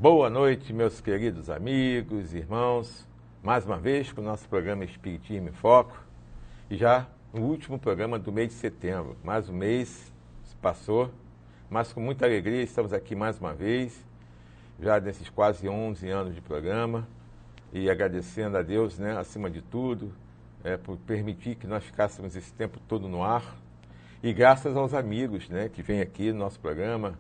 Boa noite, meus queridos amigos, irmãos. Mais uma vez com o nosso programa Espiritismo em Foco. E já no último programa do mês de setembro. Mais um mês se passou, mas com muita alegria estamos aqui mais uma vez, já nesses quase 11 anos de programa. E agradecendo a Deus, né, acima de tudo, por permitir que nós ficássemos esse tempo todo no ar. E graças aos amigos, né, que vêm aqui no nosso programa,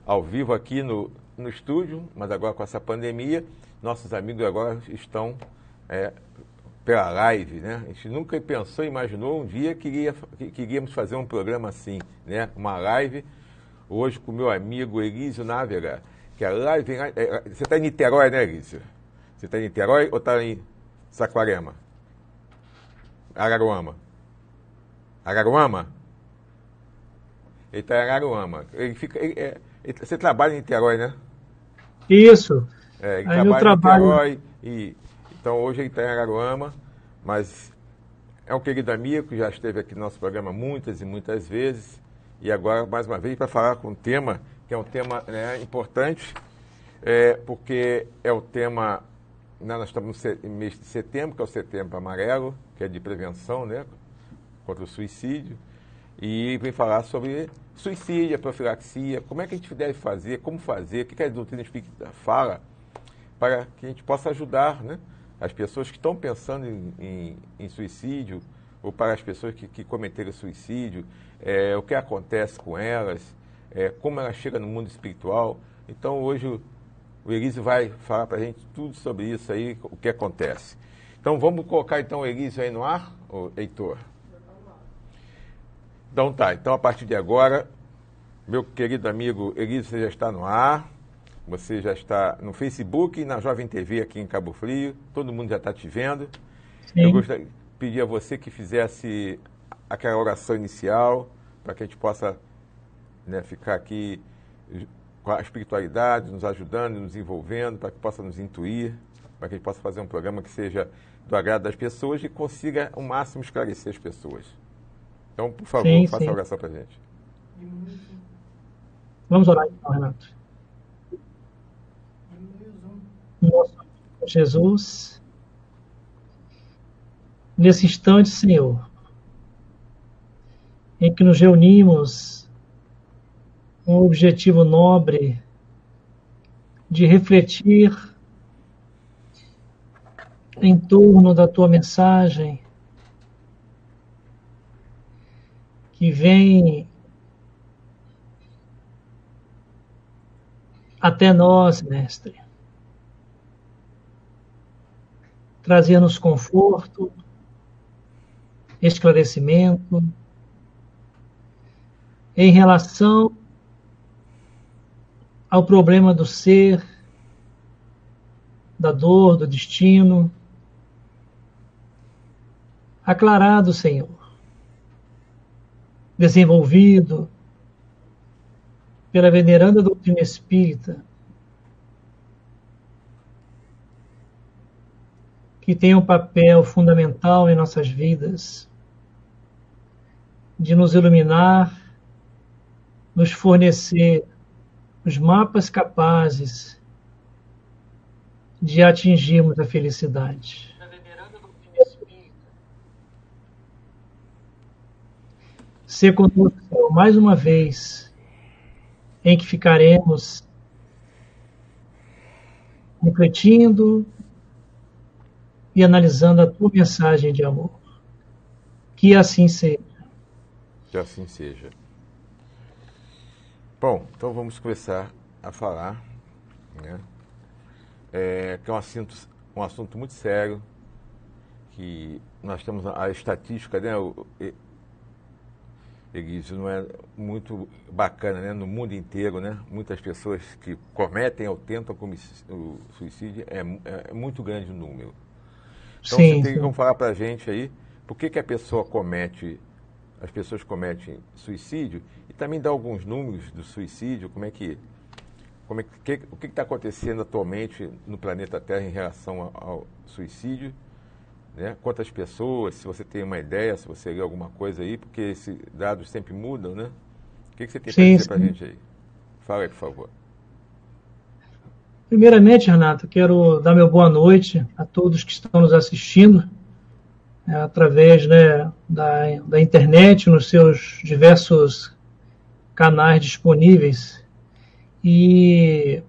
ao vivo aqui no estúdio, mas agora com essa pandemia, nossos amigos agora estão pela live, né? A gente nunca pensou, imaginou um dia que iríamos fazer um programa assim, né? Uma live, hoje com o meu amigo Elísio Návega, que a live... Você está em Niterói, né, Elísio? Você está em Niterói ou está em Saquarema? Araruama? Araruama? Ele está em Araruama. Você trabalha em Niterói, né? Isso. Ele Aí eu trabalha em trabalho. Niterói, então hoje ele está em Araruama, mas é um querido amigo que já esteve aqui no nosso programa muitas e muitas vezes, e agora, mais uma vez, para falar com um tema, que é um tema, né, importante, porque é o tema, né, nós estamos no mês de setembro, que é o Setembro Amarelo, que é de prevenção, né, contra o suicídio, e vem falar sobre suicídio, a profilaxia, como é que a gente deve fazer, como fazer, o que a doutrina espírita fala, para que a gente possa ajudar, né, as pessoas que estão pensando em suicídio, ou para as pessoas que cometeram suicídio, o que acontece com elas, como elas chegam no mundo espiritual. Então hoje o Elísio vai falar para a gente tudo sobre isso aí, o que acontece. Então vamos colocar então o Elísio aí no ar, Heitor? Então tá, então a partir de agora, meu querido amigo Elísio, você já está no ar, você já está no Facebook e na Jovem TV aqui em Cabo Frio, todo mundo já está te vendo. Sim. Eu gostaria de pedir a você que fizesse aquela oração inicial, para que a gente possa, né, ficar aqui com a espiritualidade, nos ajudando, nos envolvendo, para que possa nos intuir, para que a gente possa fazer um programa que seja do agrado das pessoas e consiga ao máximo esclarecer as pessoas. Então, por favor, Sim, faça a sim. oração para a gente. Vamos orar então, Renato. Nosso Senhor Jesus, nesse instante, Senhor, em que nos reunimos com o objetivo nobre de refletir em torno da tua mensagem, que vem até nós, Mestre, trazer-nos conforto, esclarecimento em relação ao problema do ser, da dor, do destino, aclarado, Senhor, desenvolvido pela veneranda doutrina espírita, que tem um papel fundamental em nossas vidas, de nos iluminar, nos fornecer os mapas capazes de atingirmos a felicidade. Ser conosco, Senhor, mais uma vez, em que ficaremos refletindo e analisando a tua mensagem de amor. Que assim seja. Que assim seja. Bom, então vamos começar a falar, né? Que é um assunto muito sério, que nós temos a estatística, né? Elísio, não é muito bacana, né? No mundo inteiro, né? Muitas pessoas que cometem ou tentam o suicídio, é muito grande o número. Então você Sim, tem como sim. falar para a gente aí por que as pessoas cometem suicídio e também dar alguns números do suicídio, o que está acontecendo atualmente no planeta Terra em relação ao suicídio, né? Quantas pessoas, se você tem uma ideia, se você lê alguma coisa aí, porque esses dados sempre mudam, né? O que você tem para Sim, dizer para a sim. gente aí? Fala aí, por favor. Primeiramente, Renato, quero dar meu boa noite a todos que estão nos assistindo através, né, da internet, nos seus diversos canais disponíveis, e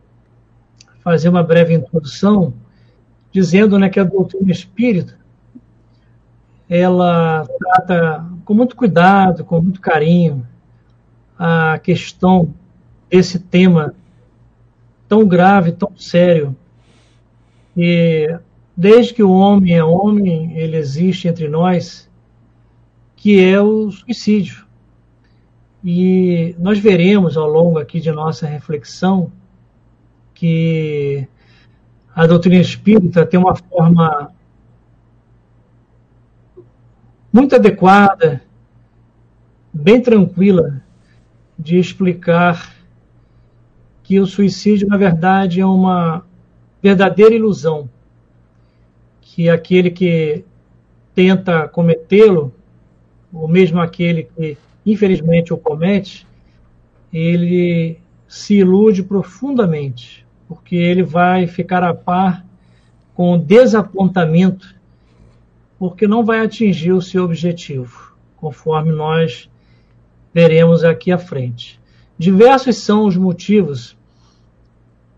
fazer uma breve introdução dizendo, né, que a doutrina espírita ela trata com muito cuidado, com muito carinho, a questão desse tema tão grave, tão sério, e desde que o homem é homem, ele existe entre nós, que é o suicídio. E nós veremos ao longo aqui de nossa reflexão que a doutrina espírita tem uma forma muito adequada, bem tranquila, de explicar que o suicídio, na verdade, é uma verdadeira ilusão, que aquele que tenta cometê-lo, ou mesmo aquele que infelizmente o comete, ele se ilude profundamente, porque ele vai ficar a par com o desapontamento, porque não vai atingir o seu objetivo, conforme nós veremos aqui à frente. Diversos são os motivos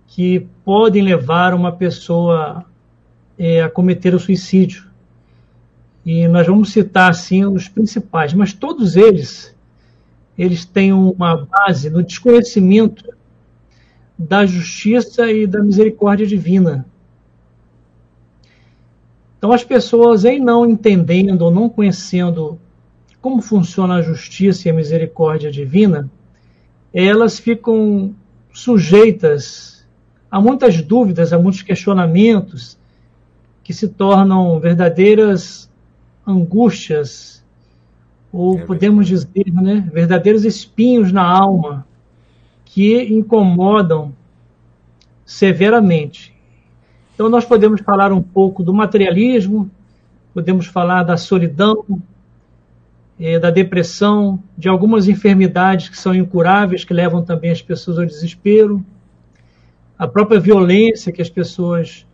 que podem levar uma pessoa a cometer o suicídio. E nós vamos citar, assim, os principais, mas todos eles têm uma base no desconhecimento da justiça e da misericórdia divina. Então, as pessoas, em não entendendo ou não conhecendo como funciona a justiça e a misericórdia divina, elas ficam sujeitas a muitas dúvidas, a muitos questionamentos, que se tornam verdadeiras angústias, ou podemos dizer, né, verdadeiros espinhos na alma, que incomodam severamente. Então, nós podemos falar um pouco do materialismo, podemos falar da solidão, da depressão, de algumas enfermidades que são incuráveis, que levam também as pessoas ao desespero, a própria violência que as pessoas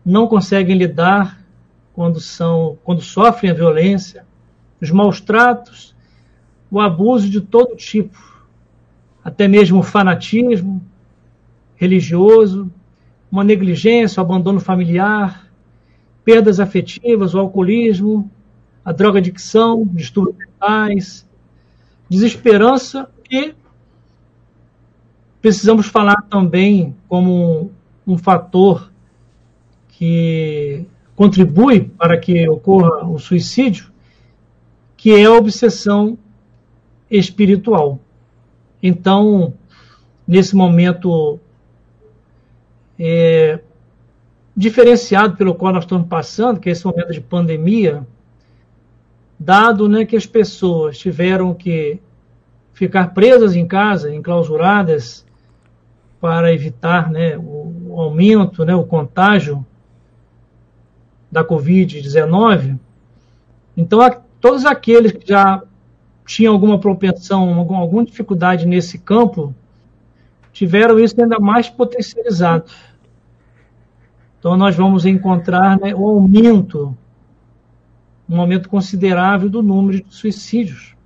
não conseguem lidar quando sofrem a violência, os maus tratos, o abuso de todo tipo, até mesmo o fanatismo religioso, uma negligência, o abandono familiar, perdas afetivas, o alcoolismo, a drogadicção, distúrbios mentais, desesperança, e precisamos falar também como um fator que contribui para que ocorra o suicídio, que é a obsessão espiritual. Então, nesse momento diferenciado pelo qual nós estamos passando, que é esse momento de pandemia, dado, né, que as pessoas tiveram que ficar presas em casa, enclausuradas, para evitar, né, o aumento, né, o contágio da Covid-19, então todos aqueles que já tinham alguma propensão, alguma dificuldade nesse campo, tiveram isso ainda mais potencializado. Então nós vamos encontrar, né, um aumento considerável do número de suicídios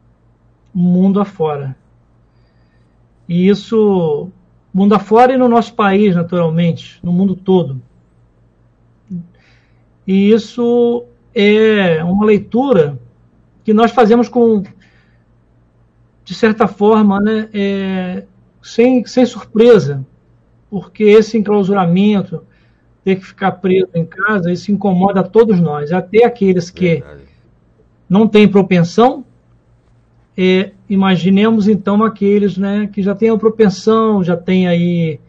mundo afora. E isso, mundo afora e no nosso país, naturalmente, no mundo todo. E isso é uma leitura que nós fazemos de certa forma, né, sem surpresa, porque esse enclausuramento, ter que ficar preso em casa, isso incomoda a todos nós, até aqueles que não têm propensão. Imaginemos então aqueles, né, que já têm a propensão, já têm aí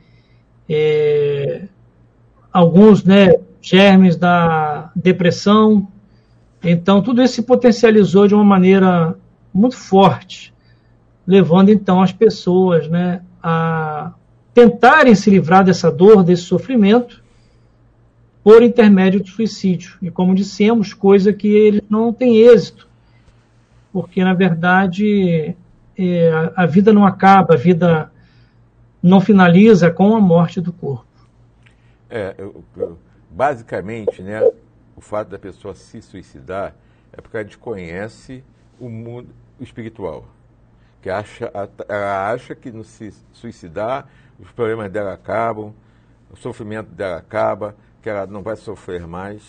alguns, né, germes da depressão. Então tudo isso se potencializou de uma maneira muito forte, levando então as pessoas, né, a tentarem se livrar dessa dor, desse sofrimento, por intermédio do suicídio. E como dissemos, coisa que eles não têm êxito, porque na verdade a vida não acaba, a vida não finaliza com a morte do corpo. Basicamente, né, o fato da pessoa se suicidar é porque ela desconhece o mundo espiritual. Que ela acha que no se suicidar, os problemas dela acabam, o sofrimento dela acaba, que ela não vai sofrer mais.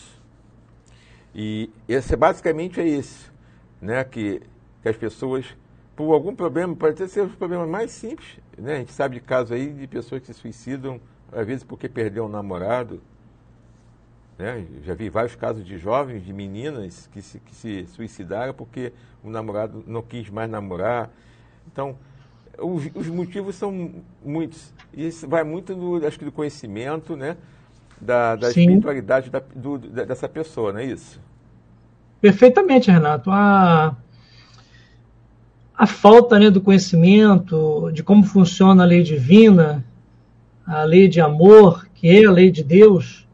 E esse basicamente é isso, né, que as pessoas, por algum problema, pode até ser os problemas mais simples, né? A gente sabe de casos aí de pessoas que se suicidam, às vezes porque perdeu um namorado, né? Já vi vários casos de jovens, de meninas que se suicidaram porque o namorado não quis mais namorar. Então, os motivos são muitos. E isso vai muito, acho que, do conhecimento, né? Da espiritualidade dessa pessoa, não é isso? Perfeitamente, Renato. A falta, né, do conhecimento, de como funciona a lei divina, a lei de amor, que é a lei de Deus,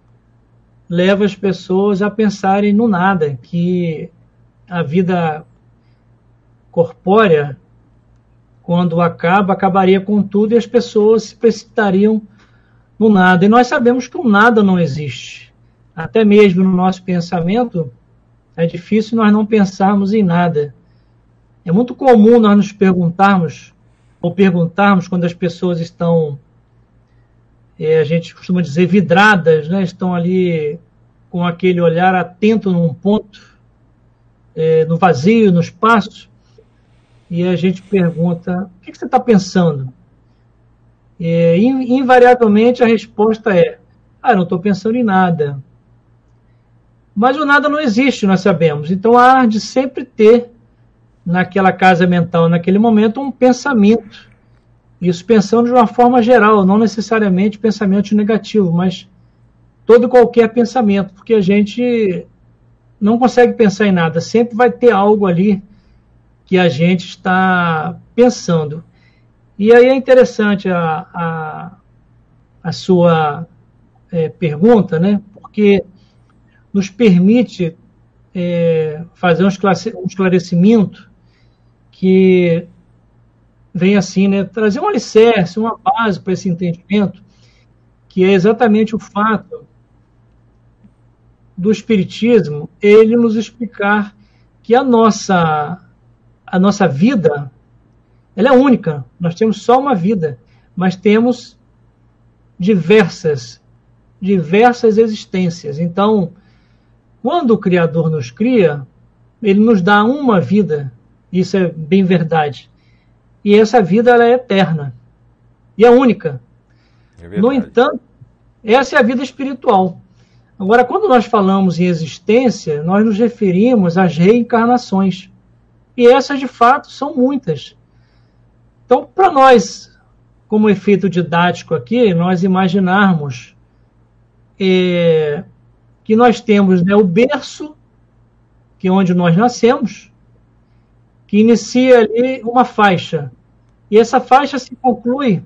leva as pessoas a pensarem no nada, que a vida corpórea, quando acabaria com tudo e as pessoas se precipitariam no nada. E nós sabemos que o nada não existe. Até mesmo no nosso pensamento, é difícil nós não pensarmos em nada. É muito comum nós nos perguntarmos quando as pessoas estão, a gente costuma dizer, vidradas, né? Estão ali com aquele olhar atento num ponto, no vazio, no espaço, e a gente pergunta: o que você está pensando? Invariavelmente a resposta é: eu não estou pensando em nada. Mas o nada não existe, nós sabemos. Então há de sempre ter naquela casa mental, naquele momento, um pensamento. Isso pensando de uma forma geral, não necessariamente pensamento negativo, mas todo e qualquer pensamento, porque a gente não consegue pensar em nada, sempre vai ter algo ali que a gente está pensando. E aí é interessante a sua pergunta, né? Porque nos permite fazer um esclarecimento que vem assim, né, trazer um alicerce, uma base para esse entendimento, que é exatamente o fato do Espiritismo, ele nos explicar que a nossa vida, ela é única. Nós temos só uma vida, mas temos diversas existências. Então, quando o Criador nos cria, ele nos dá uma vida. Isso é bem verdade. E essa vida, ela é eterna. E é única. No entanto, essa é a vida espiritual. Agora, quando nós falamos em existência, nós nos referimos às reencarnações. E essas, de fato, são muitas. Então, para nós, como efeito didático aqui, nós imaginarmos que nós temos, né, o berço, que é onde nós nascemos, que inicia ali uma faixa. E essa faixa se conclui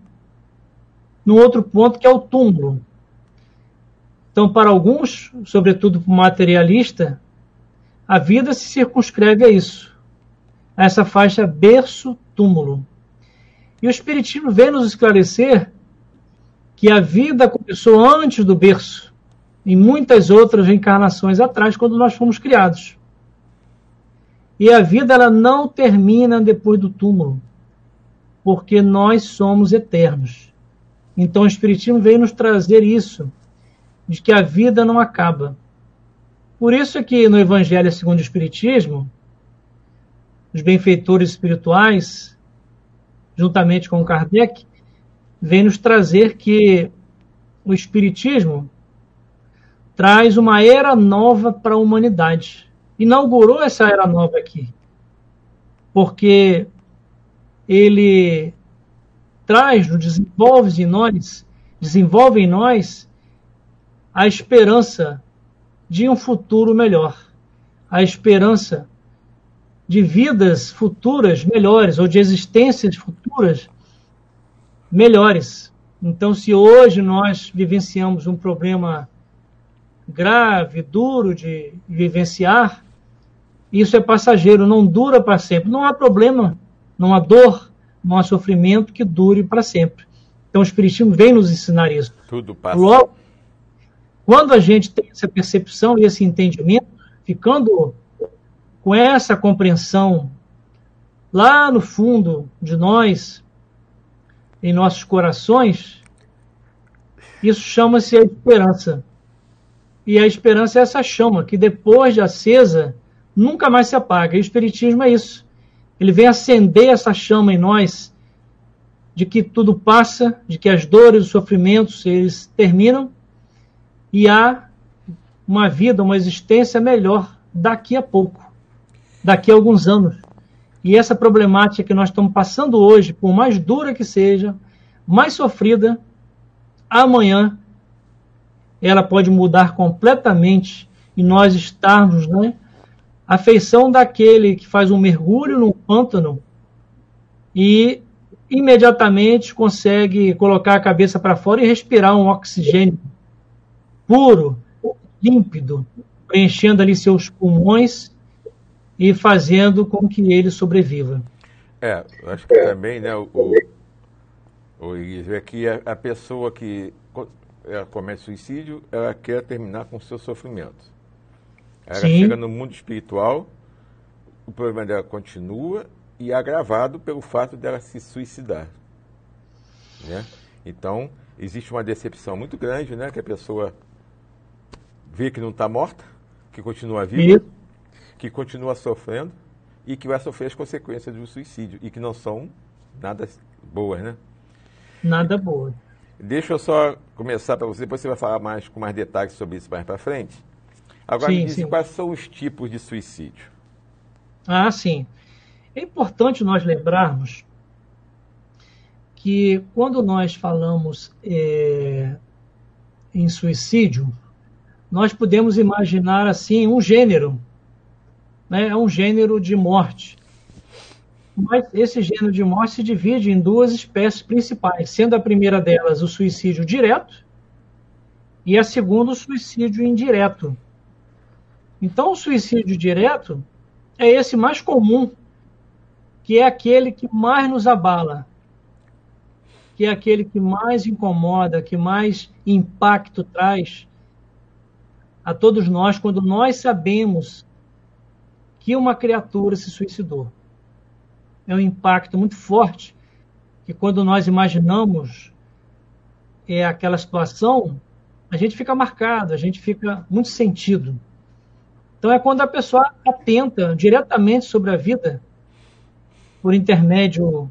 num outro ponto, que é o túmulo. Então, para alguns, sobretudo para o materialista, a vida se circunscreve a isso, a essa faixa berço-túmulo. E o Espiritismo vem nos esclarecer que a vida começou antes do berço, em muitas outras reencarnações atrás, quando nós fomos criados. E a vida, ela não termina depois do túmulo, porque nós somos eternos. Então o Espiritismo veio nos trazer isso, de que a vida não acaba. Por isso é que no Evangelho segundo o Espiritismo, os benfeitores espirituais, juntamente com Kardec, vem nos trazer que o Espiritismo traz uma era nova para a humanidade. Inaugurou essa era nova aqui, porque ele desenvolve em nós a esperança de um futuro melhor, a esperança de vidas futuras melhores, ou de existências futuras melhores. Então, se hoje nós vivenciamos um problema grave, duro de vivenciar, isso é passageiro, não dura para sempre. Não há problema, não há dor, não há sofrimento que dure para sempre. Então o Espiritismo vem nos ensinar isso. Tudo passa. Quando a gente tem essa percepção e esse entendimento, ficando com essa compreensão lá no fundo de nós, em nossos corações, isso chama-se a esperança. E a esperança é essa chama que depois de acesa, nunca mais se apaga. E o Espiritismo é isso. Ele vem acender essa chama em nós, de que tudo passa, de que as dores, os sofrimentos, eles terminam, e há uma vida, uma existência melhor daqui a pouco, daqui a alguns anos. E essa problemática que nós estamos passando hoje, por mais dura que seja, mais sofrida, amanhã ela pode mudar completamente e nós estarmos, né, à feição daquele que faz um mergulho no pântano e imediatamente consegue colocar a cabeça para fora e respirar um oxigênio puro, límpido, preenchendo ali seus pulmões e fazendo com que ele sobreviva. Eu acho que também, né, é que a pessoa que ela comete suicídio, ela quer terminar com o seu sofrimento. Ela Sim. chega no mundo espiritual, o problema dela continua e é agravado pelo fato dela se suicidar. Né? Então, existe uma decepção muito grande, né, que a pessoa vê que não está morta, que continua viva, que continua sofrendo e que vai sofrer as consequências do suicídio e que não são nada boas, né? Nada boa. Deixa eu só começar para você, depois você vai falar mais com mais detalhes sobre isso mais para frente. Agora me diz quais são os tipos de suicídio. Ah, sim. É importante nós lembrarmos que quando nós falamos em suicídio, nós podemos imaginar assim um gênero, né? É um gênero de morte. Mas esse gênero de morte se divide em duas espécies principais, sendo a primeira delas o suicídio direto e a segunda o suicídio indireto. Então, o suicídio direto é esse mais comum, que é aquele que mais nos abala, que é aquele que mais incomoda, que mais impacto traz a todos nós quando nós sabemos que uma criatura se suicidou. É um impacto muito forte, que quando nós imaginamos aquela situação, a gente fica marcado, a gente fica muito sentido. Então é quando a pessoa atenta diretamente sobre a vida, por intermédio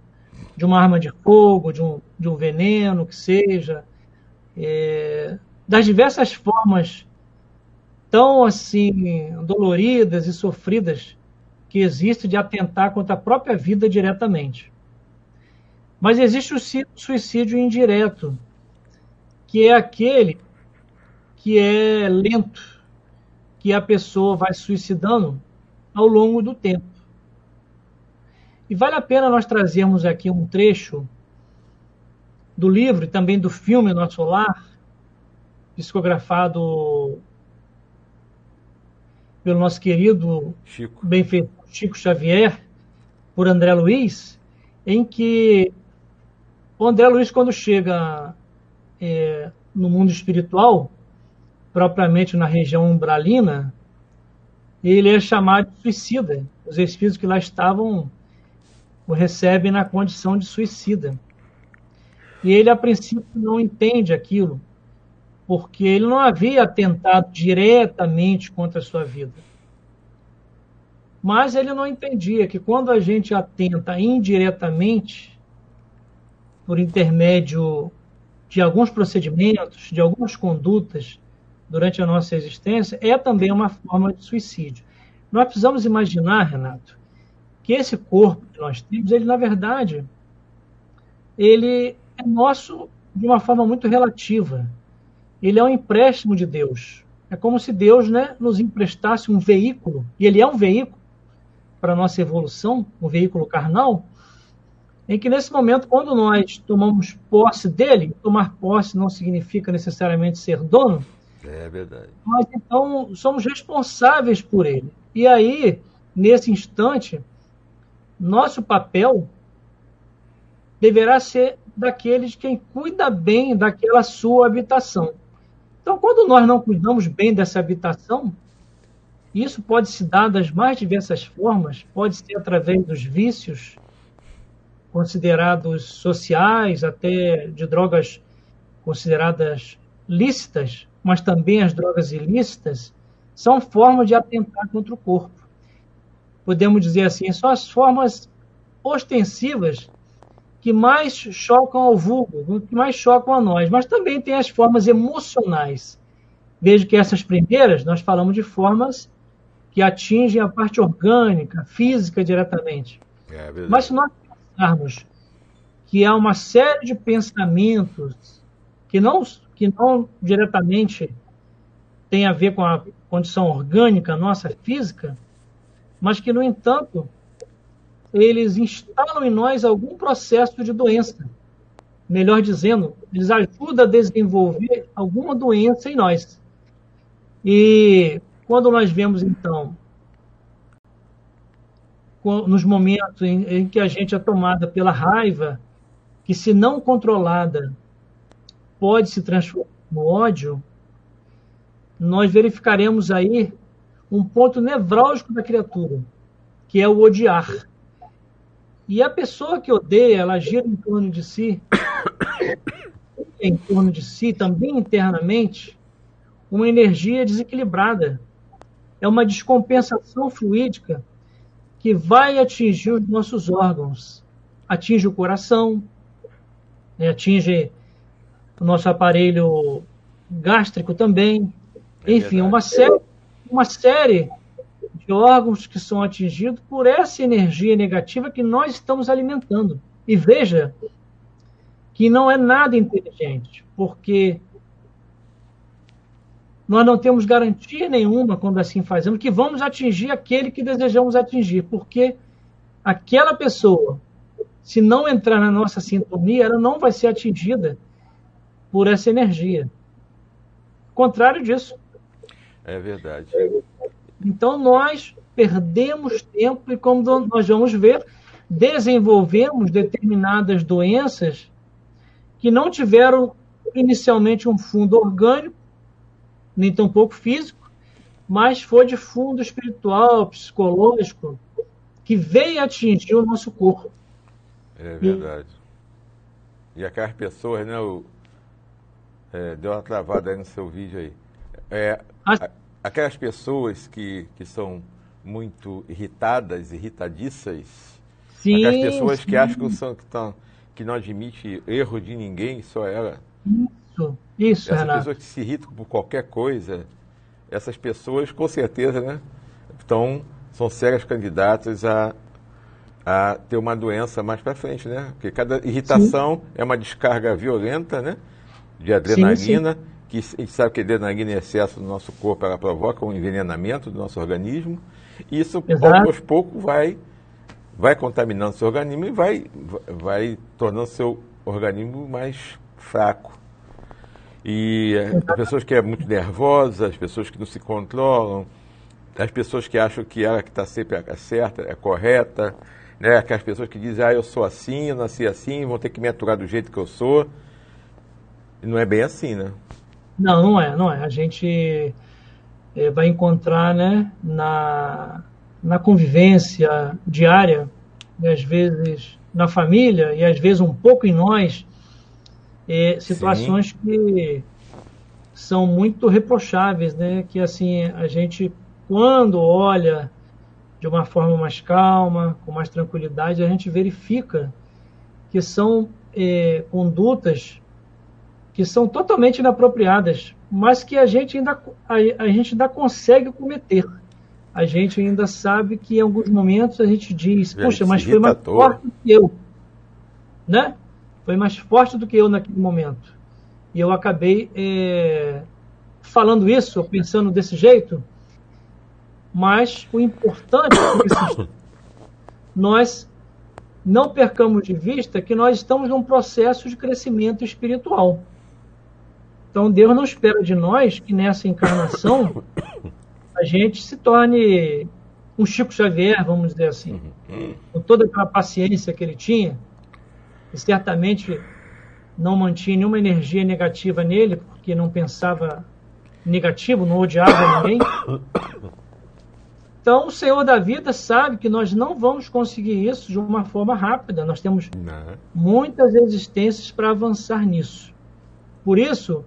de uma arma de fogo, de um veneno, que seja, das diversas formas tão assim doloridas e sofridas que existe de atentar contra a própria vida diretamente. Mas existe o suicídio indireto, que é aquele que é lento, que a pessoa vai suicidando ao longo do tempo. E vale a pena nós trazermos aqui um trecho do livro e também do filme Nosso Lar, psicografado pelo nosso querido benfeitor Chico Xavier, por André Luiz, em que o André Luiz, quando chega no mundo espiritual, propriamente na região umbralina, ele é chamado de suicida. Os espíritos que lá estavam o recebem na condição de suicida. E ele, a princípio, não entende aquilo, porque ele não havia atentado diretamente contra a sua vida. Mas ele não entendia que quando a gente atenta indiretamente, por intermédio de alguns procedimentos, de algumas condutas durante a nossa existência, é também uma forma de suicídio. Nós precisamos imaginar, Renato, que esse corpo que nós temos, ele, na verdade, ele é nosso de uma forma muito relativa. Ele é um empréstimo de Deus. É como se Deus, né, nos emprestasse um veículo, e ele é um veículo para a nossa evolução, um veículo carnal, em que nesse momento, quando nós tomamos posse dele, tomar posse não significa necessariamente ser dono, é verdade. Nós então somos responsáveis por ele. E aí, nesse instante, nosso papel deverá ser daqueles quem cuida bem daquela sua habitação. Então, quando nós não cuidamos bem dessa habitação, isso pode se dar das mais diversas formas, pode ser através dos vícios considerados sociais, até de drogas consideradas lícitas, mas também as drogas ilícitas, são formas de atentar contra o corpo. Podemos dizer assim, são as formas ostensivas que mais chocam ao vulgo, que mais chocam a nós, mas também tem as formas emocionais. Veja que essas primeiras, nós falamos de formas que atingem a parte orgânica, física diretamente. Mas se nós pensarmos que há uma série de pensamentos que não diretamente tem a ver com a condição orgânica nossa, física, mas que, no entanto, eles instalam em nós algum processo de doença. Melhor dizendo, eles ajudam a desenvolver alguma doença em nós. E quando nós vemos, então, nos momentos em que a gente é tomada pela raiva, que, se não controlada, pode se transformar no ódio, nós verificaremos aí um ponto nevrálgico da criatura, que é o odiar. E a pessoa que odeia, ela gira em torno de si, também internamente, uma energia desequilibrada. É uma descompensação fluídica que vai atingir os nossos órgãos. Atinge o coração, atinge o nosso aparelho gástrico também. Enfim, uma série de órgãos que são atingidos por essa energia negativa que nós estamos alimentando. E veja que não é nada inteligente, porque nós não temos garantia nenhuma, quando assim fazemos, que vamos atingir aquele que desejamos atingir, porque aquela pessoa, se não entrar na nossa sintonia, ela não vai ser atingida por essa energia. Contrário disso. É verdade. Então, nós perdemos tempo e, como nós vamos ver, desenvolvemos determinadas doenças que não tiveram inicialmente um fundo orgânico, nem tampouco físico, mas foi de fundo espiritual, psicológico, que veio atingir o nosso corpo. É verdade. E aquelas pessoas, né? Deu uma travada aí no seu vídeo aí. Aquelas pessoas que são muito irritadiças, sim, aquelas pessoas sim. que acham que não admite erro de ninguém, só ela. Isso, essas Renato. pessoas que se irritam por qualquer coisa, essas pessoas, com certeza, né, são sérias candidatas a ter uma doença mais para frente, né? Porque cada irritação é uma descarga violenta, né, de adrenalina, que a gente sabe que a adrenalina em excesso no nosso corpo, ela provoca um envenenamento do nosso organismo, e isso, aos poucos, vai contaminando seu organismo e vai tornando seu organismo mais fraco. E as pessoas que é muito nervosa, as pessoas que não se controlam, as pessoas que acham que ela que está sempre certa, é correta, né? Aquelas pessoas que dizem, eu sou assim, eu nasci assim, vão ter que me aturar do jeito que eu sou. E não é bem assim, né? Não é. A gente vai encontrar, né, na convivência diária, e às vezes na família, e às vezes um pouco em nós, situações que são muito reprocháveis, né? Que assim, a gente, quando olha de uma forma mais calma, com mais tranquilidade, a gente verifica que são condutas que são totalmente inapropriadas, mas que a gente ainda consegue cometer. A gente ainda sabe que em alguns momentos a gente diz, puxa, mas foi mais forte do que eu, né? Foi mais forte do que eu naquele momento. E eu acabei falando isso, ou pensando desse jeito, mas o importante é que nós não percamos de vista que nós estamos num processo de crescimento espiritual. Então, Deus não espera de nós que nessa encarnação a gente se torne um Chico Xavier, vamos dizer assim, com toda aquela paciência que ele tinha, e certamente não mantinha nenhuma energia negativa nele, porque não pensava negativo, não odiava ninguém. Então, o Senhor da vida sabe que nós não vamos conseguir isso de uma forma rápida. Nós temos muitas existências para avançar nisso. Por isso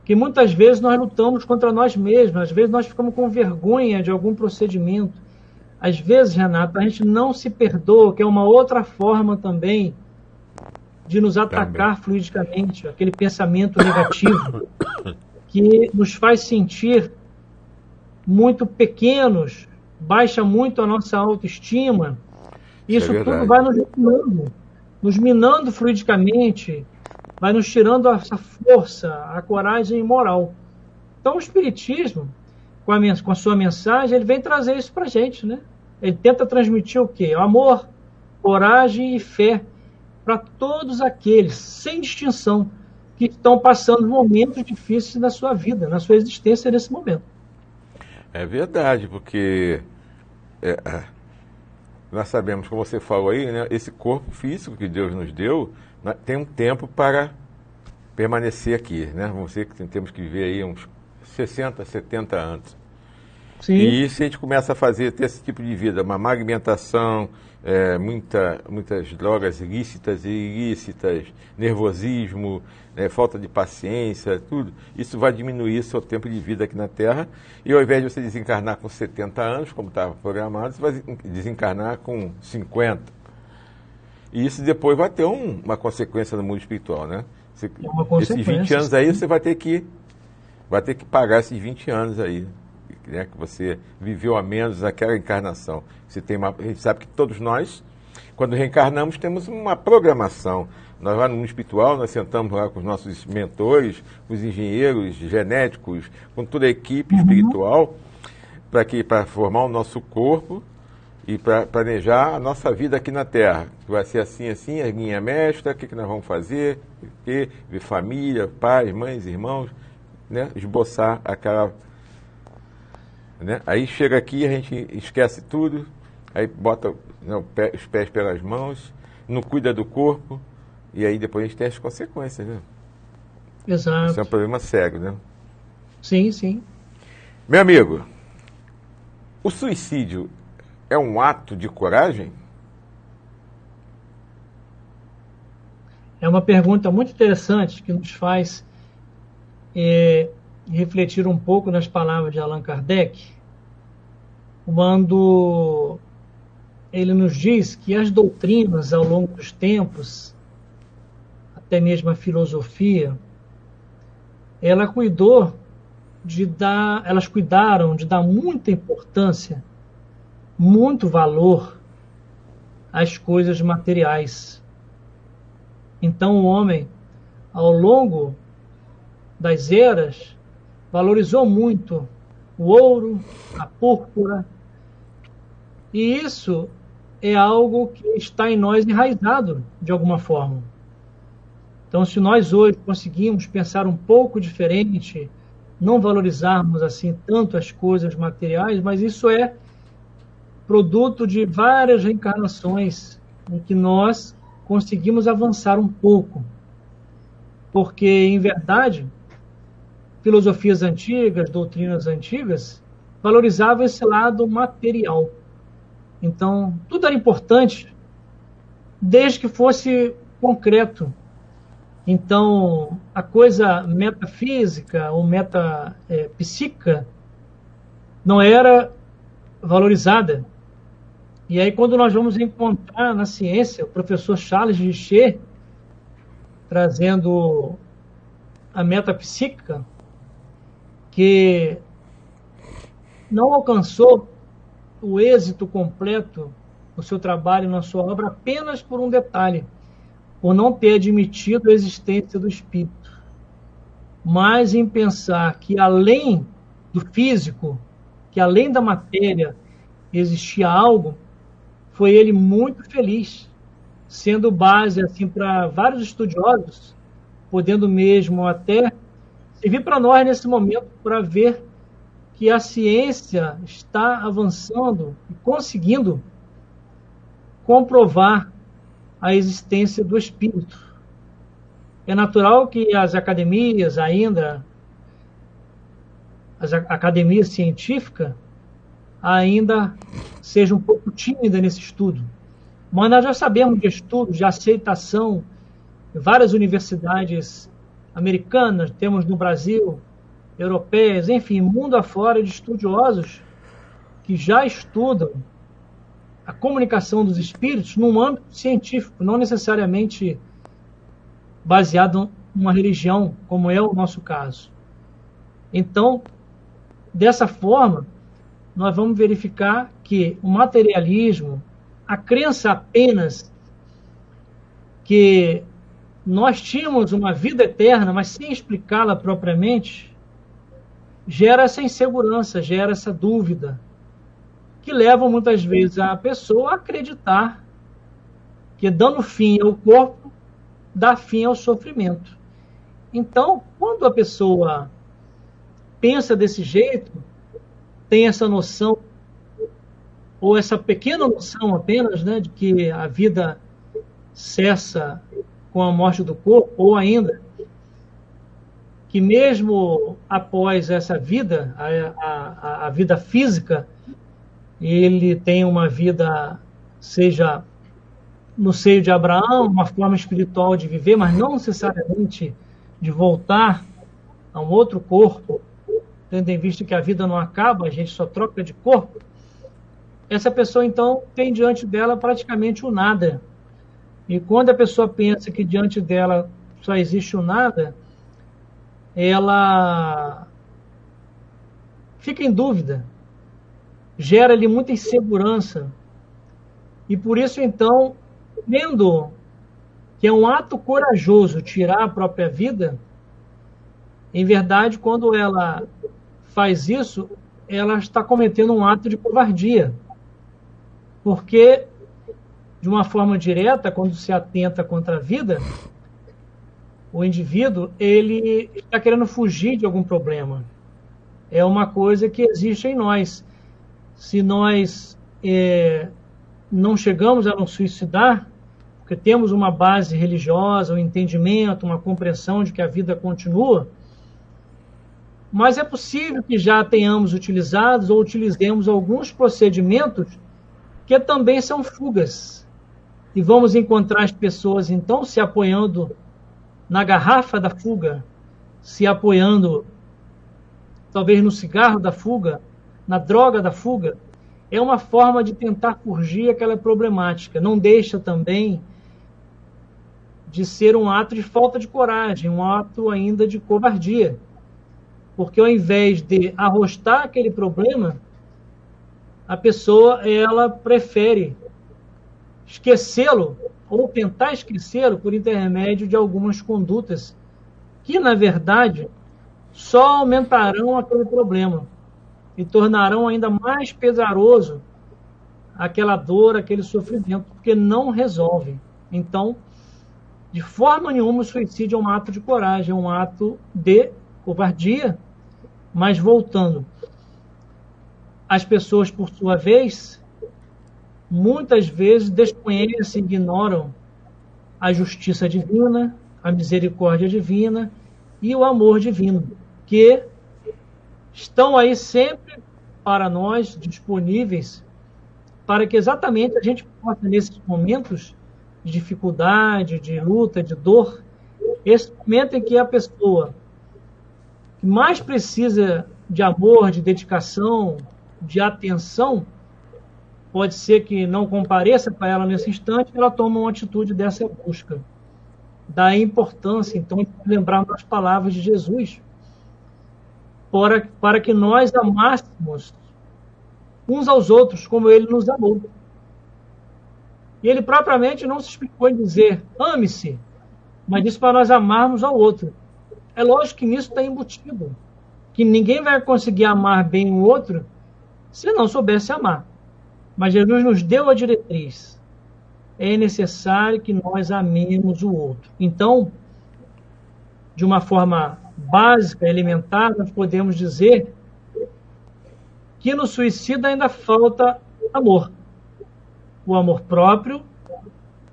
que muitas vezes nós lutamos contra nós mesmos, às vezes nós ficamos com vergonha de algum procedimento. Às vezes, Renato, a gente não se perdoa, que é uma outra forma também de nos atacar fluidicamente, aquele pensamento negativo que nos faz sentir muito pequenos, baixa muito a nossa autoestima. Isso tudo vai nos minando fluidicamente, vai nos tirando essa força, a coragem moral. Então o Espiritismo, com a sua mensagem, ele vem trazer isso para a gente, né? Ele tenta transmitir o quê? Amor, coragem e fé para todos aqueles, sem distinção, que estão passando momentos difíceis na sua vida, na sua existência nesse momento. É verdade, porque nós sabemos, como você falou aí, né, esse corpo físico que Deus nos deu tem um tempo para permanecer aqui, né? Vamos dizer que temos que viver aí uns 60, 70 anos. Sim. E se a gente começa a ter esse tipo de vida, uma má alimentação, muitas drogas ilícitas e ilícitas, nervosismo, falta de paciência, tudo, isso vai diminuir o seu tempo de vida aqui na Terra, e ao invés de você desencarnar com 70 anos, como estava programado, você vai desencarnar com 50. E isso depois vai ter uma consequência no mundo espiritual, né? Esses 20 anos aí, você vai ter que pagar esses 20 anos aí, né, que você viveu a menos naquela encarnação. A gente sabe que todos nós, quando reencarnamos, temos uma programação. Nós lá no mundo espiritual, nós sentamos lá com os nossos mentores, com os engenheiros genéticos, com toda a equipe espiritual, para formar o nosso corpo e para planejar a nossa vida aqui na Terra. Que vai ser assim, assim, a linha mestra, o que nós vamos fazer, ver família, pais, mães, irmãos, né, esboçar aquela... Né? Aí chega aqui, a gente esquece tudo, aí bota os pés pelas mãos, não cuida do corpo, e aí depois a gente tem as consequências, né? Exato. Isso é um problema sério, né? Sim, sim. Meu amigo, o suicídio é um ato de coragem? É uma pergunta muito interessante que nos faz refletir um pouco nas palavras de Allan Kardec, quando ele nos diz que as doutrinas ao longo dos tempos, até mesmo a filosofia, elas cuidaram de dar muita importância, muito valor às coisas materiais. Então o homem, ao longo das eras, valorizou muito o ouro, a púrpura, e isso é algo que está em nós enraizado de alguma forma. Então, se nós hoje conseguimos pensar um pouco diferente, não valorizarmos assim tanto as coisas materiais, mas isso é produto de várias reencarnações em que nós conseguimos avançar um pouco. Porque, em verdade, filosofias antigas, doutrinas antigas, valorizavam esse lado material. Então, tudo era importante, desde que fosse concreto. Então, a coisa metafísica ou metapsíquica não era valorizada. E aí, quando nós vamos encontrar na ciência o professor Charles Richer trazendo a metapsíquica, que não alcançou o êxito completo do seu trabalho na sua obra apenas por um detalhe, por não ter admitido a existência do espírito, mas em pensar que além do físico, que além da matéria existia algo, foi ele muito feliz, sendo base assim para vários estudiosos, podendo mesmo até servir para nós nesse momento para ver que a ciência está avançando e conseguindo comprovar a existência do espírito. É natural que as academias ainda a academia científica ainda seja um pouco tímida nesse estudo. Mas nós já sabemos de estudos de aceitação em várias universidades americanas, temos no Brasil, europeias, enfim, mundo afora, de estudiosos que já estudam a comunicação dos espíritos num âmbito científico, não necessariamente baseado numa religião, como é o nosso caso. Então, dessa forma, nós vamos verificar que o materialismo, a crença apenas que nós tínhamos uma vida eterna, mas sem explicá-la propriamente, gera essa insegurança, gera essa dúvida, que leva muitas vezes a pessoa a acreditar que dando fim ao corpo, dá fim ao sofrimento. Então, quando a pessoa pensa desse jeito, tem essa noção, ou essa pequena noção apenas, né, de que a vida cessa com a morte do corpo, ou ainda que mesmo após essa vida, a vida física, ele tem uma vida, seja no seio de Abraão, uma forma espiritual de viver, mas não necessariamente de voltar a um outro corpo, tendo em vista que a vida não acaba, a gente só troca de corpo. Essa pessoa, então, tem diante dela praticamente o nada. E quando a pessoa pensa que diante dela só existe o nada, ela fica em dúvida, gera-lhe muita insegurança. E por isso, então, vendo que é um ato corajoso tirar a própria vida, em verdade, quando ela faz isso, ela está cometendo um ato de covardia. Porque, de uma forma direta, quando se atenta contra a vida, o indivíduo, ele está querendo fugir de algum problema. É uma coisa que existe em nós. Se nós não chegamos a nos suicidar, porque temos uma base religiosa, um entendimento, uma compreensão de que a vida continua, mas é possível que já tenhamos utilizados ou utilizemos alguns procedimentos que também são fugas. E vamos encontrar as pessoas, então, se apoiando na garrafa da fuga, se apoiando, talvez, no cigarro da fuga, na droga da fuga. É uma forma de tentar fugir aquela problemática. Não deixa também de ser um ato de falta de coragem, um ato ainda de covardia. Porque ao invés de arrostar aquele problema, a pessoa, ela prefere esquecê-lo ou tentar esquecê-lo por intermédio de algumas condutas que, na verdade, só aumentarão aquele problema e tornarão ainda mais pesaroso aquela dor, aquele sofrimento, porque não resolve. Então, de forma nenhuma, o suicídio é um ato de coragem, é um ato de covardia. Mas voltando, as pessoas, por sua vez, muitas vezes desconhecem, ignoram a justiça divina, a misericórdia divina e o amor divino, que estão aí sempre para nós, disponíveis, para que exatamente a gente possa, nesses momentos de dificuldade, de luta, de dor, esse momento em que a pessoa que mais precisa de amor, de dedicação, de atenção, pode ser que não compareça para ela nesse instante, ela toma uma atitude dessa busca. Da importância, então, de lembrar das palavras de Jesus, para que nós amássemos uns aos outros como ele nos amou. E ele propriamente não se explicou em dizer, ame-se, mas disse para nós amarmos ao outro. É lógico que nisso está embutido, que ninguém vai conseguir amar bem o outro se não soubesse amar. Mas Jesus nos deu a diretriz. É necessário que nós amemos o outro. Então, de uma forma básica, elementar, nós podemos dizer que no suicídio ainda falta amor. O amor próprio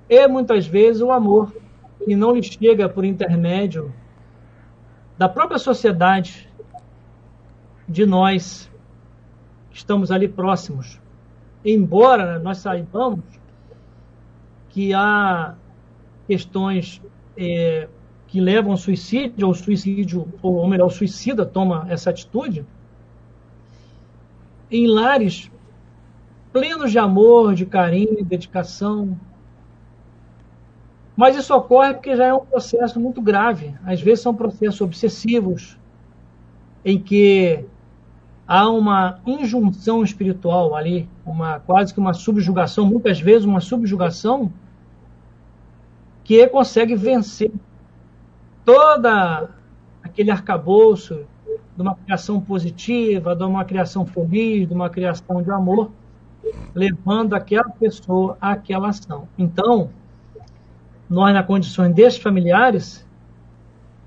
e, muitas vezes, o amor que não lhe chega por intermédio da própria sociedade, de nós que estamos ali próximos. Embora nós saibamos que há questões que levam ao suicídio, ou melhor, o suicida toma essa atitude, em lares plenos de amor, de carinho, de dedicação. Mas isso ocorre porque já é um processo muito grave. Às vezes são processos obsessivos, em que há uma injunção espiritual ali, quase que uma subjugação, muitas vezes uma subjugação, que consegue vencer toda aquele arcabouço de uma criação positiva, de uma criação feliz, de uma criação de amor, levando aquela pessoa àquela ação. Então, nós, nas condições desses familiares,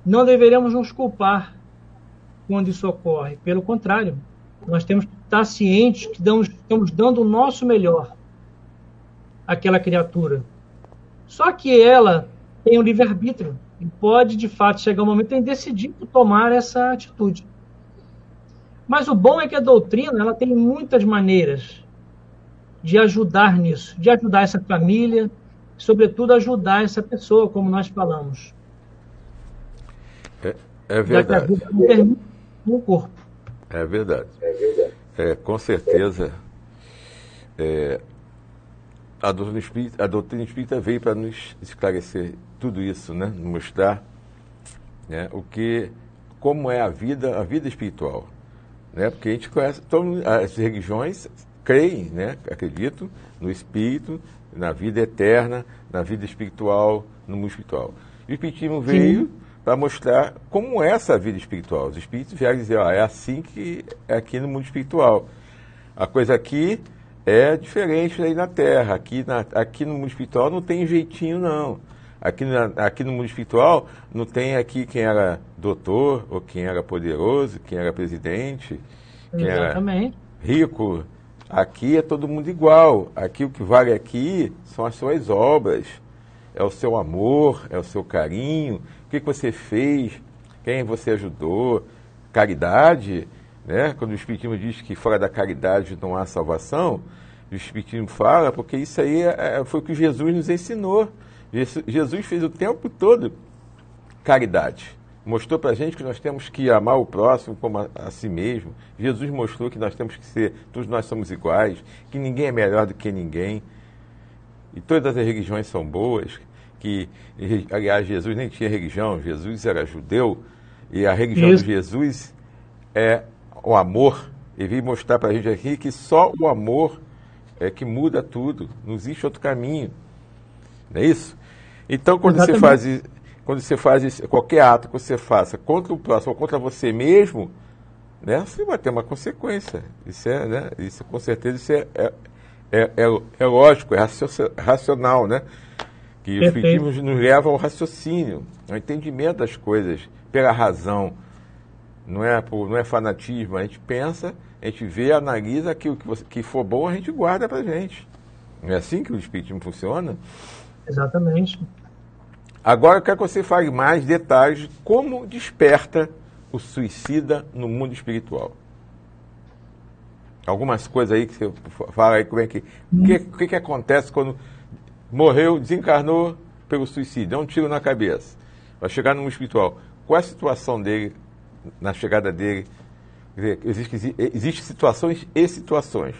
não deveremos nos culpar quando isso ocorre. Pelo contrário, nós temos que estar cientes que estamos dando o nosso melhor àquela criatura. Só que ela tem o livre-arbítrio e pode, de fato, chegar um momento em decidir tomar essa atitude. Mas o bom é que a doutrina ela tem muitas maneiras de ajudar nisso, de ajudar essa família, sobretudo ajudar essa pessoa, como nós falamos. É verdade. Já que a vida não termina no corpo. É verdade. Com certeza, a doutrina espírita veio para nos esclarecer tudo isso, né? Mostrar, né, como é a vida espiritual. Né? Porque a gente conhece, as religiões creem, né? Acreditam no espírito, na vida eterna, na vida espiritual, no mundo espiritual. E o espiritismo veio para mostrar como é essa vida espiritual. Os espíritos vieram dizer, é assim que é aqui no mundo espiritual. A coisa aqui é diferente daí na Terra. Aqui no mundo espiritual não tem jeitinho, não. Aqui no mundo espiritual não tem aqui quem era doutor, ou quem era poderoso, quem era presidente, quem Exatamente. era rico. Aqui é todo mundo igual. Aqui o que vale aqui são as suas obras. É o seu amor, é o seu carinho, o que você fez, quem você ajudou, caridade, né? Quando o Espiritismo diz que fora da caridade não há salvação, o Espiritismo fala, porque isso aí foi o que Jesus nos ensinou. Jesus fez o tempo todo caridade. Mostrou para a gente que nós temos que amar o próximo como a si mesmo. Jesus mostrou que nós temos que ser, todos nós somos iguais, que ninguém é melhor do que ninguém. E todas as religiões são boas, aliás, Jesus nem tinha religião, Jesus era judeu, e a religião de Jesus é o amor. Ele veio mostrar para a gente aqui que só o amor é que muda tudo, não existe outro caminho. Não é isso? Então, quando você faz isso, qualquer ato que você faça contra o próximo ou contra você mesmo, né, você vai ter uma consequência. Isso com certeza, é lógico, é racional, né? Que os espiritismos nos levam ao raciocínio, ao entendimento das coisas, pela razão. Não é fanatismo, a gente pensa, a gente vê, analisa, aquilo que for bom a gente guarda pra gente. Não é assim que o espiritismo funciona? Exatamente. Agora eu quero que você fale mais detalhes de como desperta o suicida no mundo espiritual. Algumas coisas aí que você fala aí, como é que... O que acontece quando morreu, desencarnou pelo suicídio, deu um tiro na cabeça, vai chegar no mundo espiritual. Qual é a situação dele, na chegada dele? Quer dizer, existem situações e situações.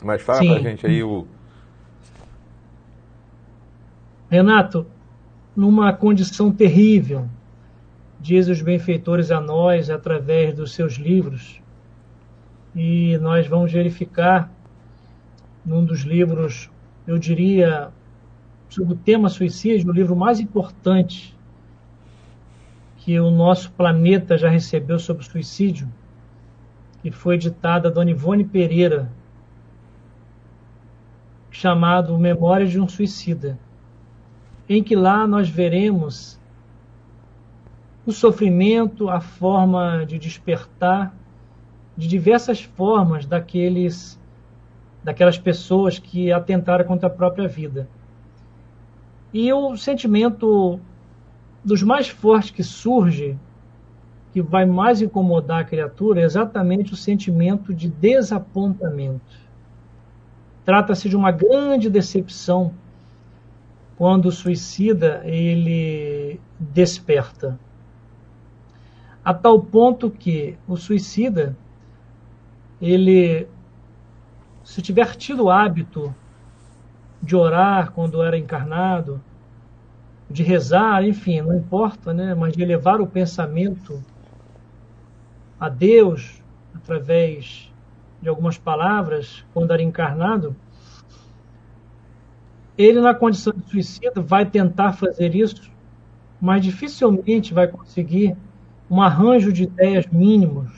Mas fala pra gente aí Renato, numa condição terrível, diz os benfeitores a nós através dos seus livros, e nós vamos verificar num dos livros, eu diria, sobre o tema suicídio, o livro mais importante que o nosso planeta já recebeu sobre o suicídio, que foi editado a Dona Ivone Pereira, chamado Memórias de um Suicida, em que lá nós veremos o sofrimento, a forma de despertar, de diversas formas daquelas pessoas que atentaram contra a própria vida. E o sentimento dos mais fortes que surge, que vai mais incomodar a criatura é exatamente o sentimento de desapontamento. Trata-se de uma grande decepção quando o suicida ele desperta. A tal ponto que o suicida, ele, se tiver tido o hábito de orar quando era encarnado, de rezar, enfim, não importa, né? Mas de elevar o pensamento a Deus através de algumas palavras, quando era encarnado, ele, na condição de suicida, vai tentar fazer isso, mas dificilmente vai conseguir um arranjo de ideias mínimos,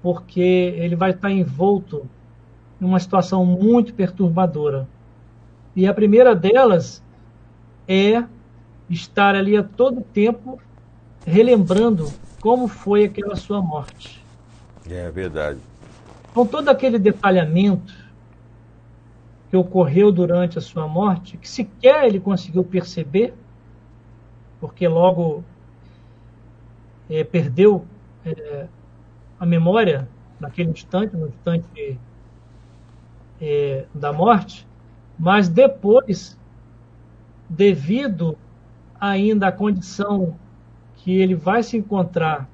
porque ele vai estar envolto em uma situação muito perturbadora. E a primeira delas é estar ali a todo tempo relembrando como foi aquela sua morte. É verdade. Com todo aquele detalhamento que ocorreu durante a sua morte, que sequer ele conseguiu perceber, porque logo perdeu a memória naquele instante, no instante da morte, mas depois, devido ainda à condição que ele vai se encontrar,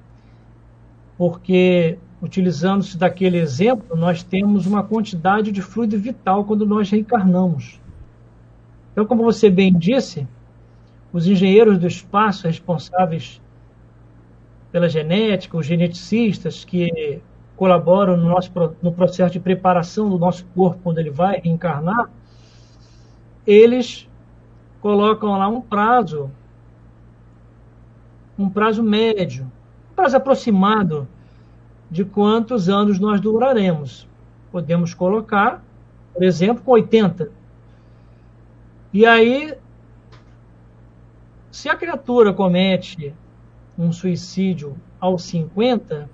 porque, utilizando-se daquele exemplo, nós temos uma quantidade de fluido vital quando nós reencarnamos. Então, como você bem disse, os engenheiros do espaço responsáveis pela genética, os geneticistas que colaboram no processo de preparação do nosso corpo quando ele vai reencarnar, eles colocam lá um prazo médio, um prazo aproximado de quantos anos nós duraremos. Podemos colocar, por exemplo, com 80. E aí, se a criatura comete um suicídio aos 50,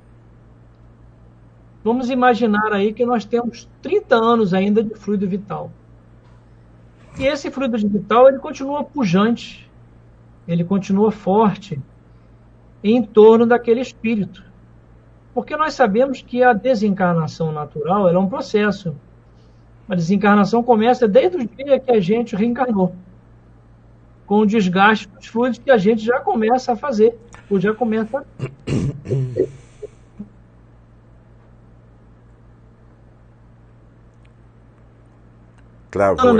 vamos imaginar aí que nós temos 30 anos ainda de fluido vital. E esse fluido vital, ele continua pujante, ele continua forte em torno daquele espírito. Porque nós sabemos que a desencarnação natural ela é um processo. A desencarnação começa desde o dia que a gente reencarnou, com o desgaste dos fluidos que a gente já começa a fazer, ou já começa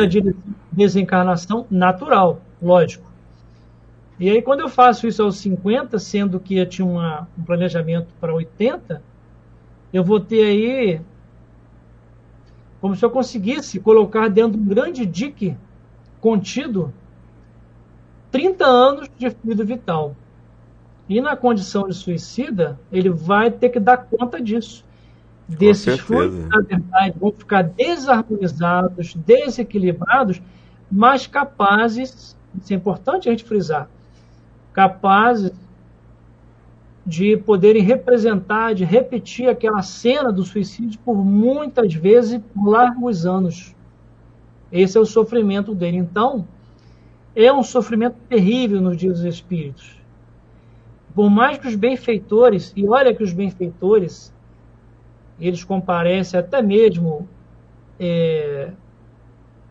de desencarnação natural, lógico. E aí, quando eu faço isso aos 50, sendo que eu tinha um planejamento para 80, eu vou ter aí, como se eu conseguisse colocar dentro de um grande dique contido 30 anos de fluido vital. E na condição de suicida, ele vai ter que dar conta disso. Desses fluidos, na verdade, vão ficar desarmonizados, desequilibrados, mas capazes, isso é importante a gente frisar, capazes de poderem representar, de repetir aquela cena do suicídio por muitas vezes e por largos anos. Esse é o sofrimento dele. Então, é um sofrimento terrível nos dias dos espíritos. Por mais que os benfeitores, e olha que os benfeitores, eles comparecem até mesmo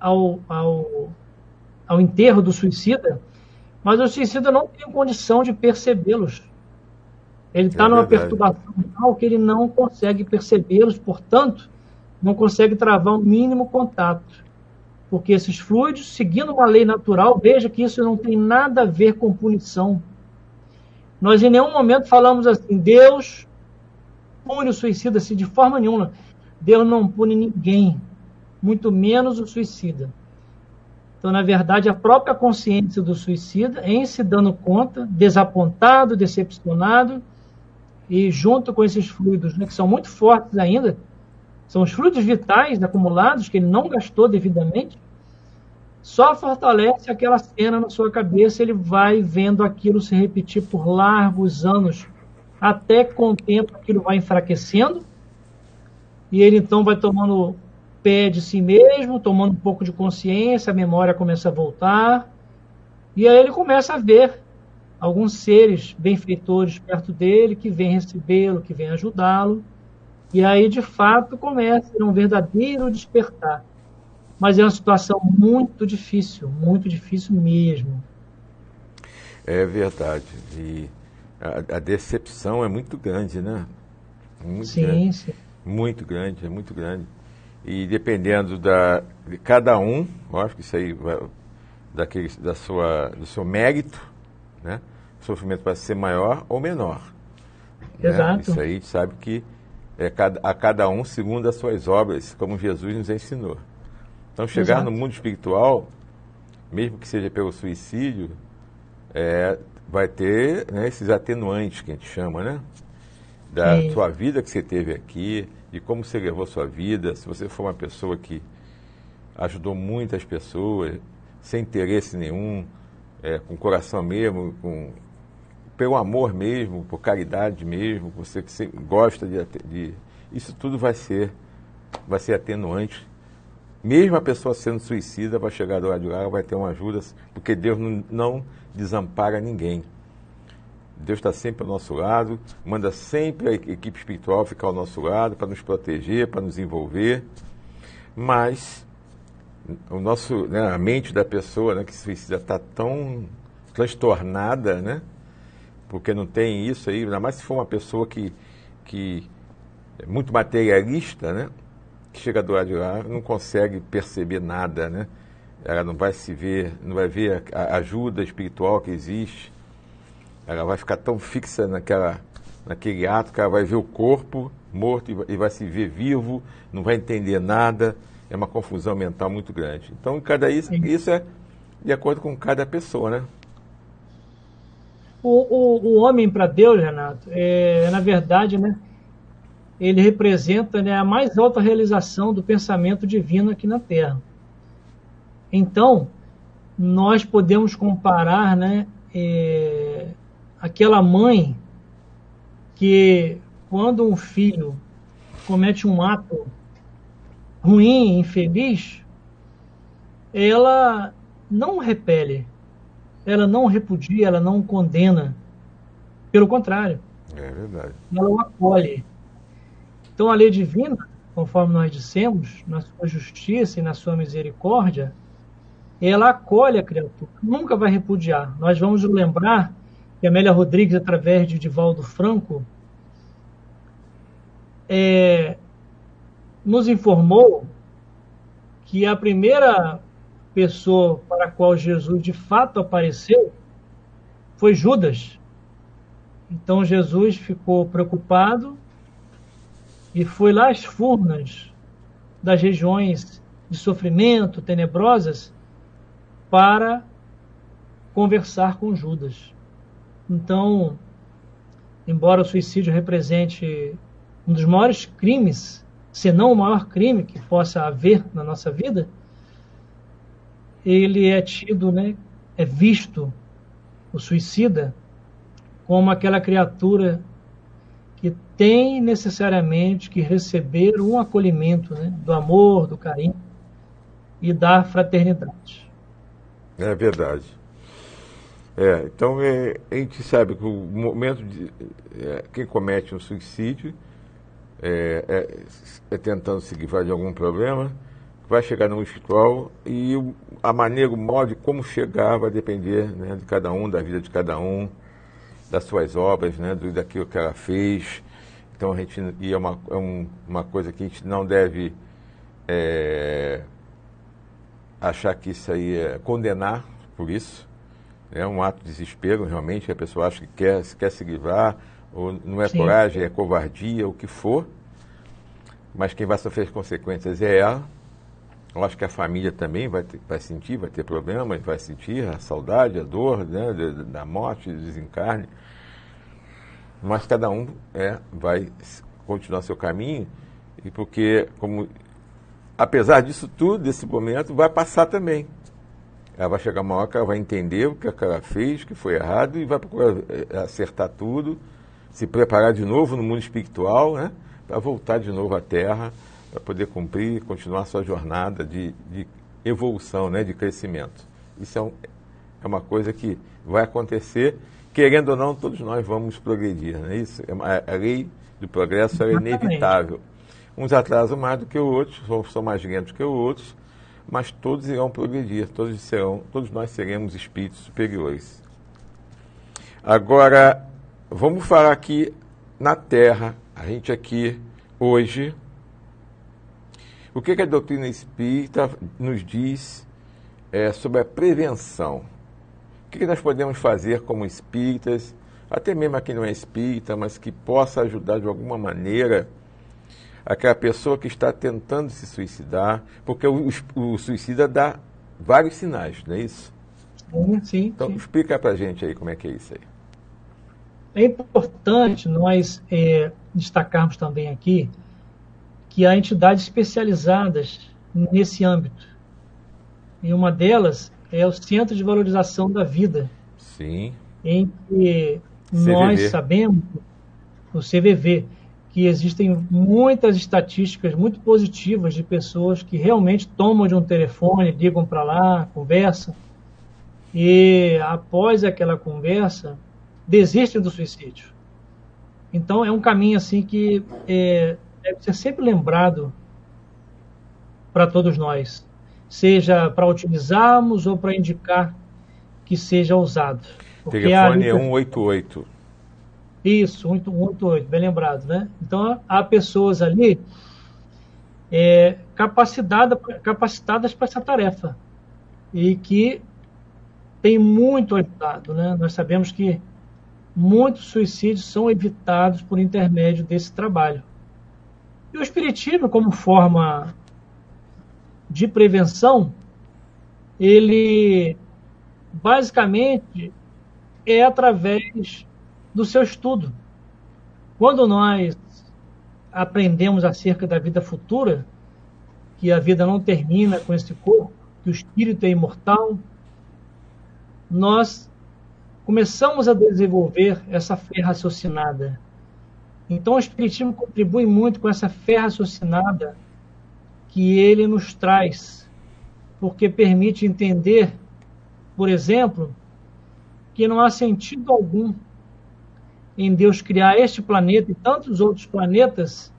ao enterro do suicida, mas o suicida não tem condição de percebê-los. Ele está numa perturbação tal que ele não consegue percebê-los, portanto, não consegue travar um mínimo contato. Porque esses fluidos, seguindo uma lei natural, veja que isso não tem nada a ver com punição. Nós em nenhum momento falamos assim, Deus pune o suicida, assim, de forma nenhuma. Deus não pune ninguém, muito menos o suicida. Então, na verdade, a própria consciência do suicida, em se dando conta, desapontado, decepcionado, e junto com esses fluidos, né, que são muito fortes ainda, são os fluidos vitais acumulados, que ele não gastou devidamente, só fortalece aquela cena na sua cabeça, ele vai vendo aquilo se repetir por largos anos, até que com o tempo aquilo vai enfraquecendo, e ele então vai tomando pé de si mesmo, tomando um pouco de consciência, a memória começa a voltar, e aí ele começa a ver alguns seres benfeitores perto dele que vêm recebê-lo, que vêm ajudá-lo. E aí, de fato, começa um verdadeiro despertar. Mas é uma situação muito difícil mesmo. É verdade. E a decepção é muito grande, né? Muito grande. Sim, sim. Muito grande, é muito grande. E dependendo de cada um, eu acho que isso aí vai, do seu mérito, né? O sofrimento vai ser maior ou menor. Né? Exato. Isso aí a gente sabe que a cada um segundo as suas obras, como Jesus nos ensinou. Então, chegar Exato. no mundo espiritual, mesmo que seja pelo suicídio, vai ter, né, esses atenuantes que a gente chama, né? Da Sim. sua vida que você teve aqui, de como você levou a sua vida, se você for uma pessoa que ajudou muitas pessoas, sem interesse nenhum, com coração mesmo, pelo amor mesmo, por caridade mesmo, você que gosta de... Isso tudo vai ser atenuante. Mesmo a pessoa sendo suicida, vai chegar do lado de lá, vai ter uma ajuda, porque Deus não desampara ninguém. Deus está sempre ao nosso lado, manda sempre a equipe espiritual ficar ao nosso lado para nos proteger, para nos envolver. Mas a mente da pessoa, né, que se suicida está tão transtornada, né, porque não tem isso aí, ainda mais se for uma pessoa que é muito materialista, né, que chega do lado de lá, não consegue perceber nada, né? Ela não vai não vai ver a ajuda espiritual que existe. Ela vai ficar tão fixa naquele ato que ela vai ver o corpo morto e vai se ver vivo, não vai entender nada. É uma confusão mental muito grande. Então, isso é de acordo com cada pessoa, né? O homem para Deus, Renato, na verdade, né, ele representa, né, a mais alta realização do pensamento divino aqui na Terra. Então, nós podemos comparar, né, aquela mãe que, quando um filho comete um ato ruim, infeliz, ela não repele, ela não repudia, ela não condena. Pelo contrário, É verdade. ela o acolhe. Então, a lei divina, conforme nós dissemos, na sua justiça e na sua misericórdia, ela acolhe a criatura, nunca vai repudiar. Nós vamos lembrar que Amélia Rodrigues, através de Divaldo Franco, nos informou que a primeira pessoa para a qual Jesus de fato apareceu foi Judas. Então Jesus ficou preocupado e foi lá às furnas das regiões de sofrimento, tenebrosas, para conversar com Judas. Então, embora o suicídio represente um dos maiores crimes, se não o maior crime que possa haver na nossa vida, ele é tido, né, é visto, o suicida, como aquela criatura que tem necessariamente que receber um acolhimento, né, do amor, do carinho e da fraternidade. É verdade. Então, a gente sabe que o momento de quem comete um suicídio tentando se livrar de algum problema, vai chegar no espiritual e a maneira, o modo de como chegar vai depender, né, de cada um, da vida de cada um, das suas obras, né, daquilo que ela fez. Então, uma coisa que a gente não deve achar que isso aí é condenar por isso. É um ato de desespero, realmente, que a pessoa acha que quer se livrar, ou não é coragem, é covardia, o que for. Mas quem vai sofrer as consequências é ela. Eu acho que a família também vai sentir, vai ter problemas, vai sentir a saudade, a dor, né, da morte, do desencarne. Mas cada um vai continuar seu caminho, e porque, apesar disso tudo, desse momento, vai passar também. Ela vai chegar uma hora que ela vai entender o que ela fez, que foi errado, e vai procurar acertar tudo, se preparar de novo no mundo espiritual, né, para voltar de novo à Terra, para poder cumprir, continuar sua jornada de evolução, né, de crescimento. Isso É uma coisa que vai acontecer, querendo ou não, todos nós vamos progredir, não é isso? A lei do progresso é inevitável. Uns atrasam mais do que outros, são mais lentos que outros, mas todos irão progredir, todos nós seremos espíritos superiores. Agora, vamos falar aqui na Terra, a gente aqui hoje, o que a doutrina espírita nos diz sobre a prevenção? O que nós podemos fazer como espíritas, até mesmo aqui não é espírita, mas que possa ajudar de alguma maneira aquela pessoa que está tentando se suicidar, porque o suicida dá vários sinais, não é isso? Sim. Então, explica pra gente aí como é que é isso aí. É importante nós destacarmos também aqui que há entidades especializadas nesse âmbito. E uma delas é o Centro de Valorização da Vida. Sim. Em que CVV. Nós sabemos, o CVV, que existem muitas estatísticas muito positivas de pessoas que realmente tomam de um telefone, ligam para lá, conversam, e após aquela conversa, desistem do suicídio. Então, é um caminho assim que deve ser sempre lembrado para todos nós, seja para utilizarmos ou para indicar que seja usado. O telefone é 188. Isso, 188, bem lembrado, né? Então, há pessoas ali capacitadas para essa tarefa e que tem muito ajudado, né? Nós sabemos que muitos suicídios são evitados por intermédio desse trabalho. E o Espiritismo, como forma de prevenção, ele basicamente é através do seu estudo. Quando nós aprendemos acerca da vida futura, que a vida não termina com esse corpo, que o espírito é imortal, nós começamos a desenvolver essa fé raciocinada. Então o Espiritismo contribui muito com essa fé raciocinada que ele nos traz, porque permite entender, por exemplo, que não há sentido algum em Deus criar este planeta e tantos outros planetas,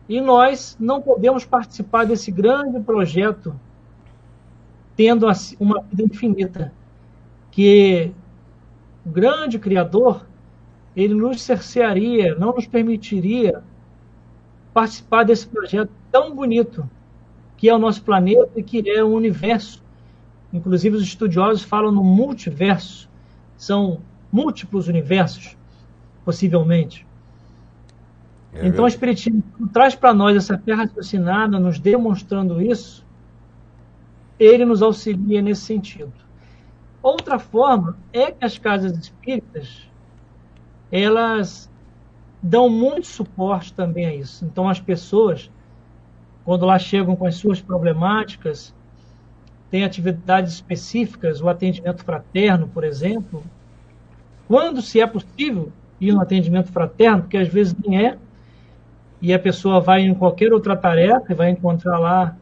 e nós não podemos participar desse grande projeto tendo uma vida infinita, que o grande Criador, ele nos cercearia, não nos permitiria participar desse projeto tão bonito que é o nosso planeta e que é o universo. Inclusive os estudiosos falam no multiverso, são múltiplos universos, possivelmente. Então o Espiritismo traz para nós essa fé raciocinada, nos demonstrando isso, ele nos auxilia nesse sentido. Outra forma é que as casas espíritas, elas dão muito suporte também a isso. Então as pessoas, quando lá chegam com as suas problemáticas, tem atividades específicas, o atendimento fraterno, por exemplo, quando, se é possível, ir no atendimento fraterno, porque às vezes nem é, e a pessoa vai em qualquer outra tarefa e vai encontrar lá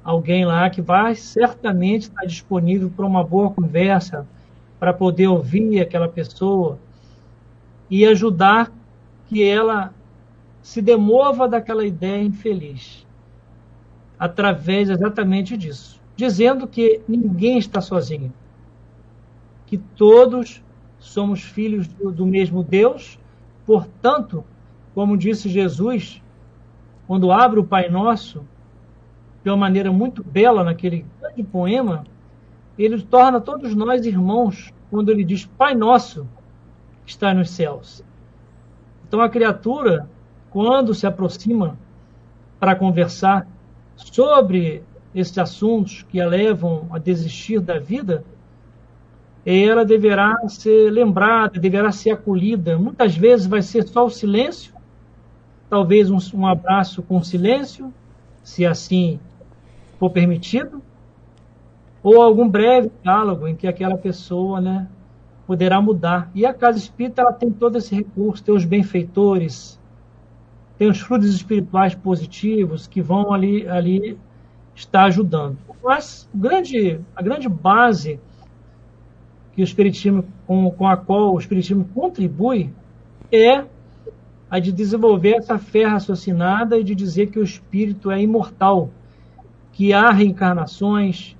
alguém lá que vai certamente estar disponível para uma boa conversa, para poder ouvir aquela pessoa e ajudar que ela se demova daquela ideia infeliz, através exatamente disso, dizendo que ninguém está sozinho, que todos somos filhos do mesmo Deus, portanto, como disse Jesus, quando abre o Pai Nosso, de uma maneira muito bela naquele grande poema, ele torna todos nós irmãos, quando ele diz Pai Nosso que está nos céus. Então a criatura, quando se aproxima para conversar sobre esses assuntos que a levam a desistir da vida, ela deverá ser lembrada, deverá ser acolhida. Muitas vezes vai ser só o silêncio, talvez um abraço com silêncio, se assim for permitido, ou algum breve diálogo em que aquela pessoa, né, poderá mudar. E a casa espírita, ela tem todo esse recurso, tem os benfeitores, tem os frutos espirituais positivos que vão ali estar ajudando. Mas a grande base que o Espiritismo, com a qual o Espiritismo contribui, é a de desenvolver essa fé raciocinada e de dizer que o espírito é imortal, que há reencarnações,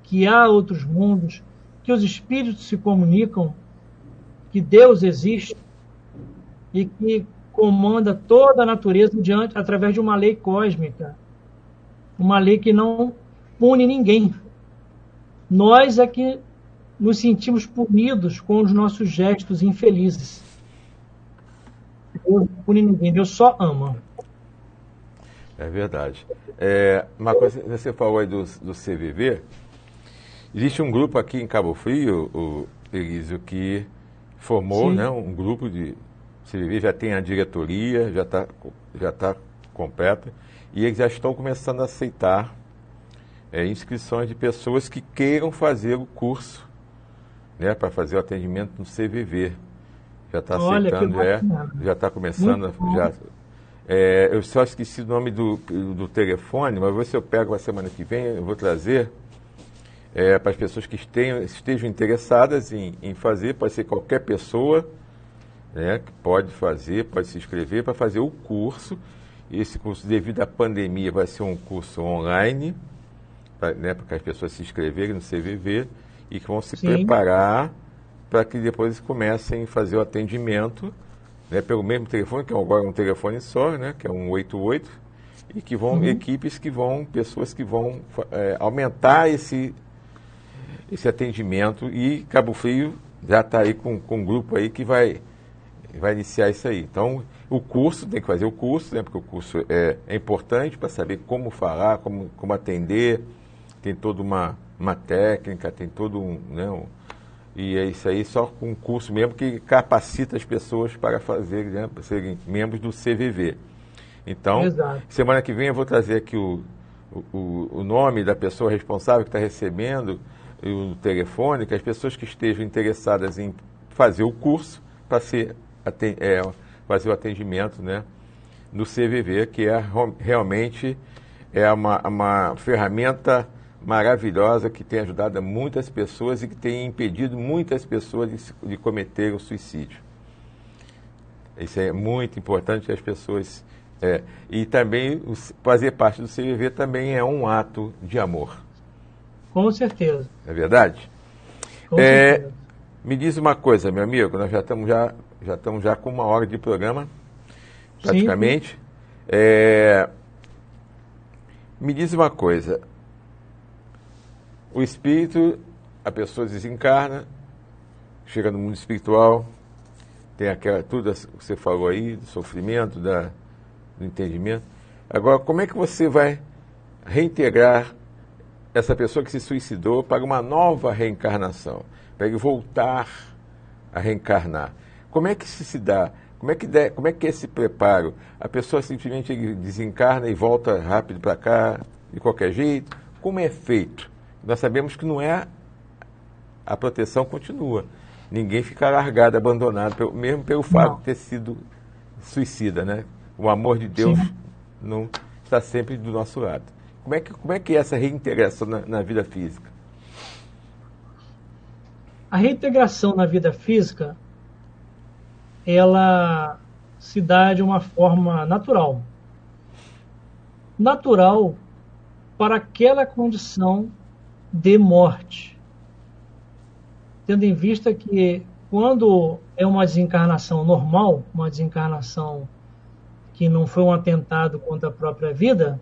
que há outros mundos, que os espíritos se comunicam, que Deus existe e que comanda toda a natureza através de uma lei cósmica, uma lei que não pune ninguém. Nós é que nos sentimos punidos com os nossos gestos infelizes. Deus não pune ninguém, Deus só ama. É verdade. Uma coisa, você falou aí do CVV, existe um grupo aqui em Cabo Frio, o Elísio, que formou, né, um grupo de CVV, já tem a diretoria, já tá completa, e eles já estão começando a aceitar inscrições de pessoas que queiram fazer o curso, né, para fazer o atendimento no CVV. Já está aceitando, já está começando. Eu só esqueci o nome do telefone, mas vou ver se eu pego a semana que vem, eu vou trazer para as pessoas que estejam interessadas em fazer, pode ser qualquer pessoa, né, que pode se inscrever para fazer o curso. Esse curso, devido à pandemia, vai ser um curso online, né, para que as pessoas se inscreverem no CVV e que vão se preparar para que depois comecem a fazer o atendimento, né, pelo mesmo telefone, que agora é um telefone só, né, que é um 188, e que vão pessoas que vão aumentar esse atendimento, e Cabo Frio já está aí com um grupo aí que vai iniciar isso aí. Então, o curso, tem que fazer o curso, né, porque o curso é importante para saber como falar, como atender, tem toda uma técnica, tem todo e é isso aí, só com um curso mesmo que capacita as pessoas para serem membros do CVV. Então, semana que vem eu vou trazer aqui o nome da pessoa responsável que está recebendo, o telefone, que as pessoas que estejam interessadas em fazer o curso para fazer o atendimento, né, no CVV, que realmente uma ferramenta maravilhosa que tem ajudado muitas pessoas e que tem impedido muitas pessoas de cometer o suicídio. Isso é muito importante, as pessoas... e também fazer parte do CVV também é um ato de amor. Com certeza. É verdade? Com certeza. Me diz uma coisa, meu amigo, nós já estamos já com 1 hora de programa, praticamente. Me diz uma coisa, o espírito, a pessoa desencarna, chega no mundo espiritual, tem tudo que você falou aí, do sofrimento, do entendimento. Agora, como é que você vai reintegrar essa pessoa que se suicidou para uma nova reencarnação, para ele voltar a reencarnar? Como é que se dá? Como é que é esse preparo? A pessoa simplesmente desencarna e volta rápido para cá, de qualquer jeito? Como é feito? Nós sabemos que não é... A proteção continua. Ninguém fica largado, abandonado, mesmo pelo fato de ter sido suicida, né? O amor de Deus não está sempre do nosso lado. Como é que é essa reintegração na vida física? A reintegração na vida física, ela se dá de uma forma natural. Natural para aquela condição de morte. Tendo em vista que quando é uma desencarnação normal, uma desencarnação que não foi um atentado contra a própria vida,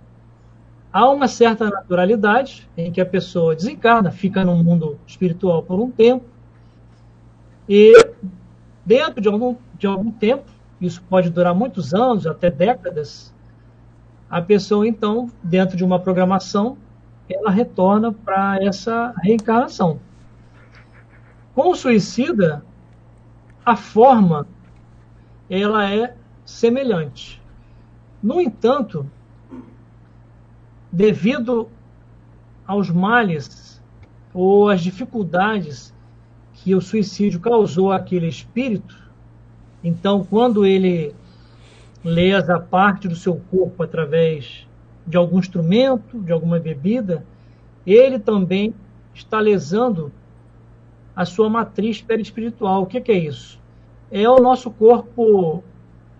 há uma certa naturalidade em que a pessoa desencarna, fica no mundo espiritual por um tempo, e dentro de algum tempo, isso pode durar muitos anos, até décadas, a pessoa, então, dentro de uma programação, ela retorna para essa reencarnação. Com o suicida, a forma, ela é semelhante. No entanto, devido aos males ou às dificuldades que o suicídio causou àquele espírito, então, quando ele lesa parte do seu corpo através de algum instrumento, de alguma bebida, ele também está lesando a sua matriz perispiritual. O que é isso? É o nosso corpo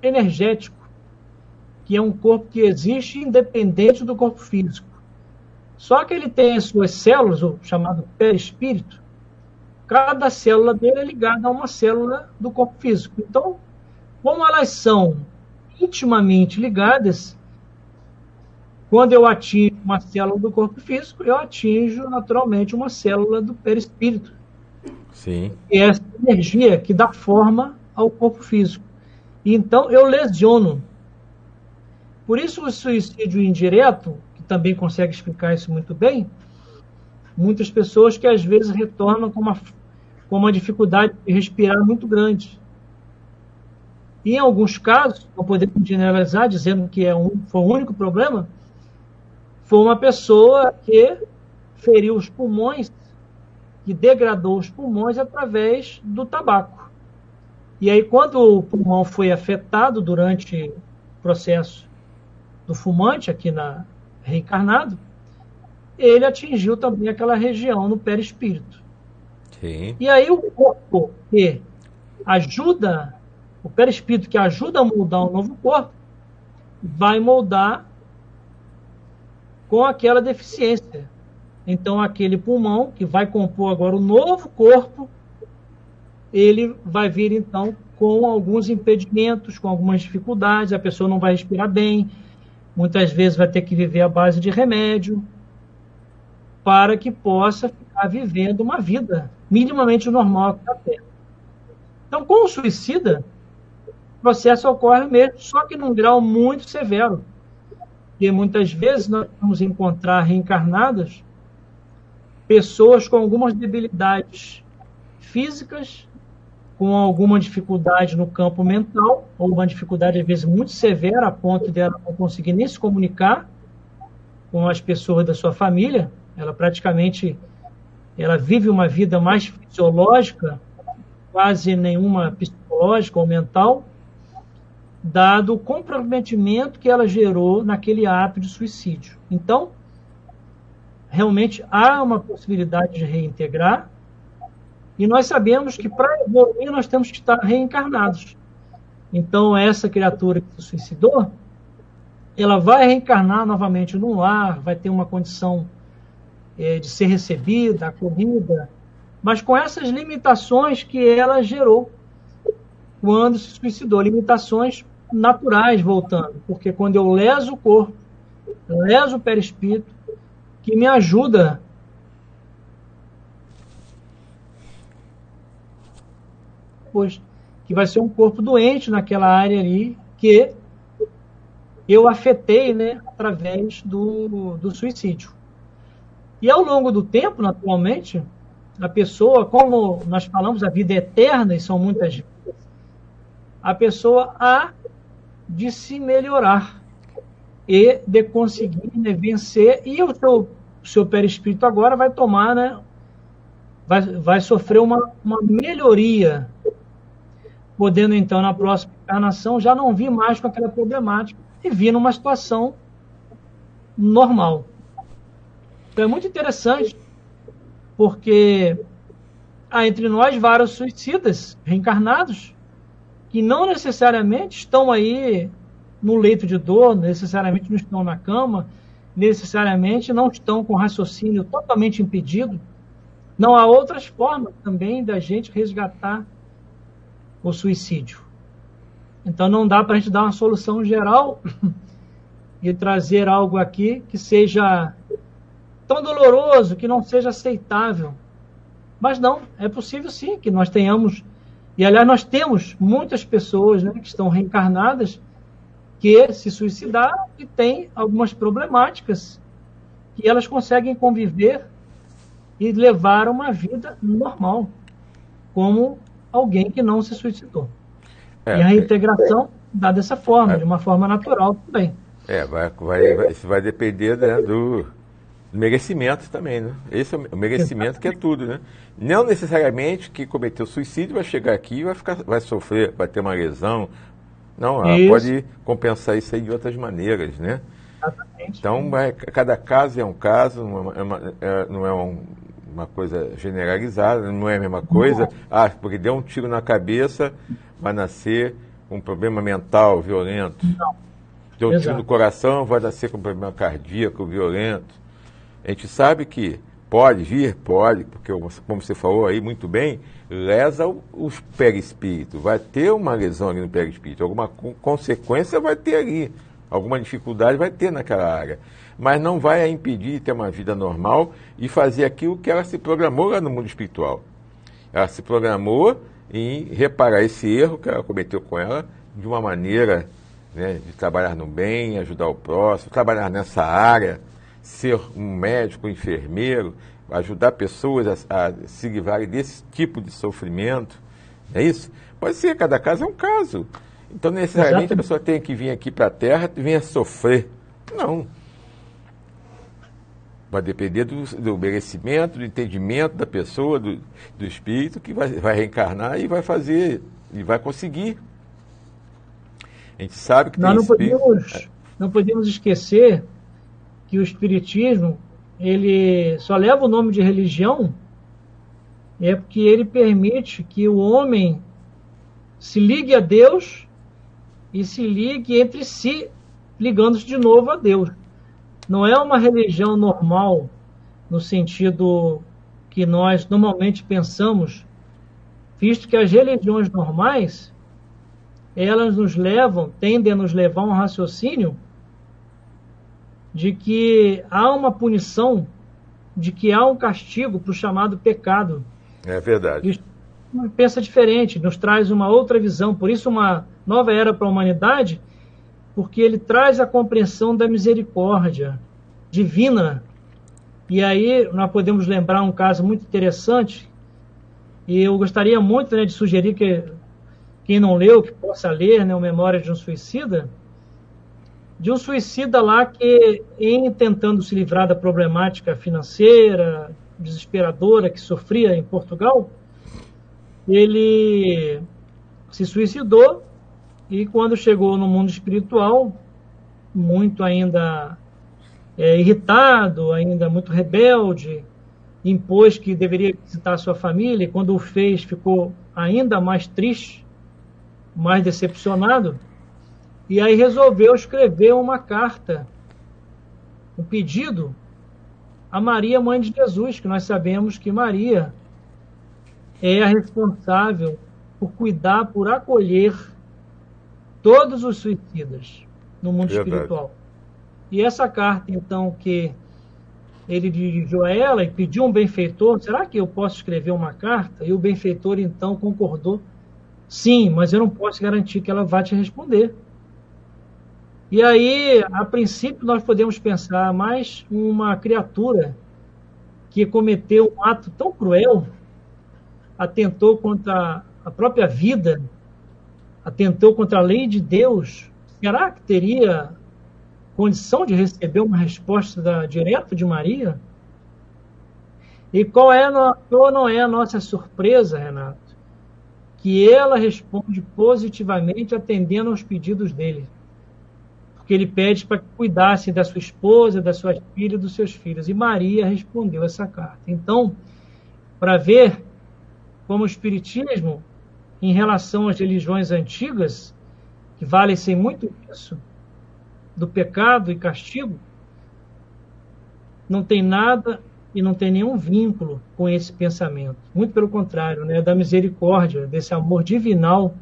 energético, que é um corpo que existe independente do corpo físico. Só que ele tem as suas células, o chamado perispírito. Cada célula dele é ligada a uma célula do corpo físico. Então, como elas são intimamente ligadas, quando eu atingo uma célula do corpo físico, eu atinjo naturalmente uma célula do perispírito. Sim. Que é essa energia que dá forma ao corpo físico. E então eu lesiono. Por isso o suicídio indireto, que também consegue explicar isso muito bem, muitas pessoas que às vezes retornam com uma dificuldade de respirar muito grande. E em alguns casos, não podemos generalizar dizendo que foi o único problema, foi uma pessoa que feriu os pulmões, que degradou os pulmões através do tabaco. E aí, quando o pulmão foi afetado durante o processo do fumante, aqui reencarnado, ele atingiu também aquela região no perispírito. Sim. E aí o corpo que ajuda, o perispírito que ajuda a moldar um novo corpo, vai moldar com aquela deficiência. Então, aquele pulmão, que vai compor agora o novo corpo, ele vai vir, então, com alguns impedimentos, com algumas dificuldades, a pessoa não vai respirar bem, muitas vezes vai ter que viver à base de remédio, para que possa ficar vivendo uma vida minimamente normal aqui na Terra. Então, com o suicida, o processo ocorre mesmo, só que num grau muito severo. E muitas vezes nós vamos encontrar reencarnadas pessoas com algumas debilidades físicas, com alguma dificuldade no campo mental, ou uma dificuldade, às vezes, muito severa, a ponto de ela não conseguir nem se comunicar com as pessoas da sua família. Ela vive uma vida mais fisiológica, quase nenhuma psicológica ou mental, dado o comprometimento que ela gerou naquele ato de suicídio. Então, realmente há uma possibilidade de reintegrar, e nós sabemos que para evoluir nós temos que estar reencarnados. Então, essa criatura que se suicidou, ela vai reencarnar novamente no lar, vai ter uma condição de ser recebida, acolhida, mas com essas limitações que ela gerou quando se suicidou, limitações naturais, voltando, porque quando eu leso o corpo, leso o perispírito, que me ajuda pois, que vai ser um corpo doente naquela área ali, que eu afetei, né, através do suicídio. E ao longo do tempo, naturalmente, a pessoa, como nós falamos, a vida é eterna, e são muitas vidas, a pessoa há de se melhorar e de conseguir, né, vencer, e o seu perispírito agora vai tomar, né, vai sofrer uma melhoria, podendo então na próxima encarnação já não vir mais com aquela problemática e vir numa situação normal. Então é muito interessante, porque há entre nós vários suicidas reencarnados que não necessariamente estão aí no leito de dor, necessariamente não estão na cama, necessariamente não estão com raciocínio totalmente impedido. Não há outras formas também da gente resgatar o suicídio. Então não dá para a gente dar uma solução geral e trazer algo aqui que seja tão doloroso, que não seja aceitável. Mas não, é possível sim que nós tenhamos, e aliás nós temos muitas pessoas, né, que estão reencarnadas, que se suicidaram e têm algumas problemáticas que elas conseguem conviver e levar uma vida normal, como alguém que não se suicidou. E a reintegração dá dessa forma, de uma forma natural também. Isso vai depender, né, do merecimento também, né? Esse é o merecimento que é tudo, né? Não necessariamente que cometeu suicídio vai chegar aqui e vai sofrer, vai ter uma lesão. Não, ela pode compensar isso aí de outras maneiras, né? Exatamente. Então, cada caso é um caso, não é uma coisa generalizada, não é a mesma coisa. Ah, porque deu um tiro na cabeça, vai nascer com um problema mental violento. Deu um tiro no coração, vai nascer com um problema cardíaco violento. A gente sabe que pode vir, porque, como você falou aí muito bem, lesa o perispírito. Vai ter uma lesão ali no perispírito, alguma consequência vai ter ali, alguma dificuldade vai ter naquela área. Mas não vai a impedir de ter uma vida normal e fazer aquilo que ela se programou lá no mundo espiritual. Ela se programou em reparar esse erro que ela cometeu com ela de uma maneira, né, de trabalhar no bem, ajudar o próximo, trabalhar nessa área, ser um médico, um enfermeiro, ajudar pessoas a se livrarem desse tipo de sofrimento. Não é isso? Pode ser, cada caso é um caso. Então, necessariamente, a pessoa tem que vir aqui para a Terra e vir a sofrer. Não. Vai depender do merecimento, do entendimento da pessoa, do espírito, que vai reencarnar e vai fazer, e vai conseguir. A gente sabe que nós não podemos esquecer que o Espiritismo, ele só leva o nome de religião porque ele permite que o homem se ligue a Deus e se ligue entre si, ligando-se de novo a Deus. Não é uma religião normal, no sentido que nós normalmente pensamos, visto que as religiões normais, elas tendem a nos levar a um raciocínio de que há uma punição, de que há um castigo para o chamado pecado. É verdade. E pensa diferente, nos traz uma outra visão. Por isso, uma nova era para a humanidade, porque ele traz a compreensão da misericórdia divina. E aí nós podemos lembrar um caso muito interessante, e eu gostaria muito, né, de sugerir que quem não leu, que possa ler, né, o Memória de um Suicida, de um suicida lá que, em tentando se livrar da problemática financeira, desesperadora que sofria em Portugal, ele se suicidou e quando chegou no mundo espiritual, muito ainda irritado, ainda muito rebelde, impôs que deveria visitar sua família e quando o fez ficou ainda mais triste, mais decepcionado. E aí resolveu escrever uma carta, um pedido a Maria, mãe de Jesus, que nós sabemos que Maria é a responsável por cuidar, por acolher todos os suicidas no mundo espiritual. E essa carta, então, que ele dirigiu a ela e pediu um benfeitor, será que eu posso escrever uma carta? E o benfeitor, então, concordou, sim, mas eu não posso garantir que ela vá te responder. E aí, a princípio, nós podemos pensar, mas uma criatura que cometeu um ato tão cruel, atentou contra a própria vida, atentou contra a lei de Deus, será que teria condição de receber uma resposta direta de Maria? E qual não é a nossa surpresa, Renato? Que ela responde positivamente, atendendo aos pedidos dele. Porque ele pede para que cuidasse da sua esposa, da sua filha e dos seus filhos. E Maria respondeu essa carta. Então, para ver como o Espiritismo, em relação às religiões antigas, que valem-se muito isso, do pecado e castigo, não tem nada e não tem nenhum vínculo com esse pensamento. Muito pelo contrário, né, da misericórdia, desse amor divinal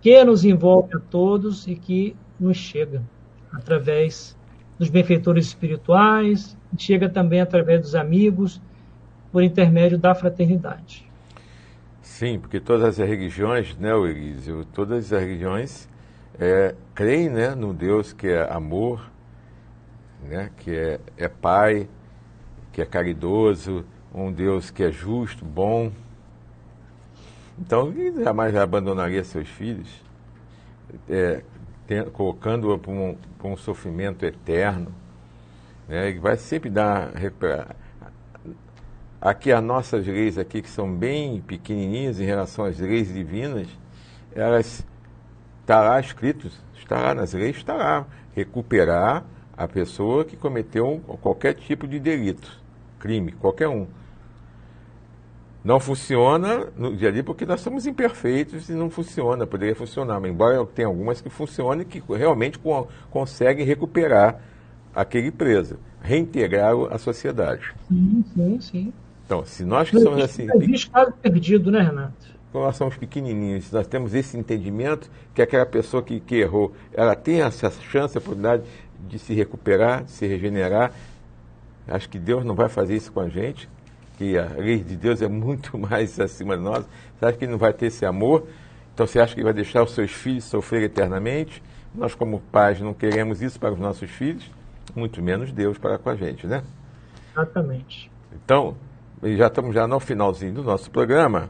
que nos envolve a todos e que nos chega através dos benfeitores espirituais, e chega também através dos amigos, por intermédio da fraternidade. Sim, porque todas as religiões, né, Elísio, todas as religiões creem, né, no Deus que é amor, né, que é Pai, que é caridoso, um Deus que é justo, bom. Então, ele jamais abandonaria seus filhos, colocando-o para um sofrimento eterno, né? Ele vai sempre dar... Aqui as nossas leis aqui, que são bem pequenininhas em relação às leis divinas, elas estará escrito, estará nas leis, estará recuperar a pessoa que cometeu qualquer tipo de delito, crime, qualquer um. Não funciona no dia a dia porque nós somos imperfeitos e não funciona, poderia funcionar, mas embora tenha algumas que funcionem que realmente conseguem recuperar aquele preso, reintegrar a sociedade. Sim. Então, se nós que somos assim... Existe caso perdido, né, Renato? Quando nós somos pequenininhos, nós temos esse entendimento que aquela pessoa que errou, ela tem essa chance, a oportunidade de se recuperar, de se regenerar. Acho que Deus não vai fazer isso com a gente, que a lei de Deus é muito mais acima de nós. Você acha que ele não vai ter esse amor? Então você acha que ele vai deixar os seus filhos sofrer eternamente? Nós, como pais, não queremos isso para os nossos filhos, muito menos Deus para com a gente, né? Exatamente. Então, já estamos já no finalzinho do nosso programa.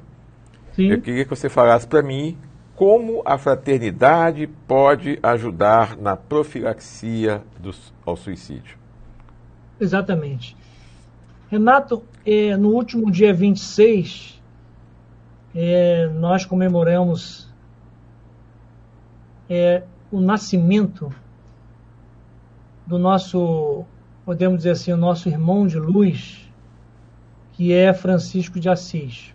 Sim. Eu queria que você falasse para mim como a fraternidade pode ajudar na profilaxia ao suicídio. Exatamente. Renato, no último dia 26, nós comemoramos o nascimento do nosso, podemos dizer assim, o nosso irmão de luz, que é Francisco de Assis.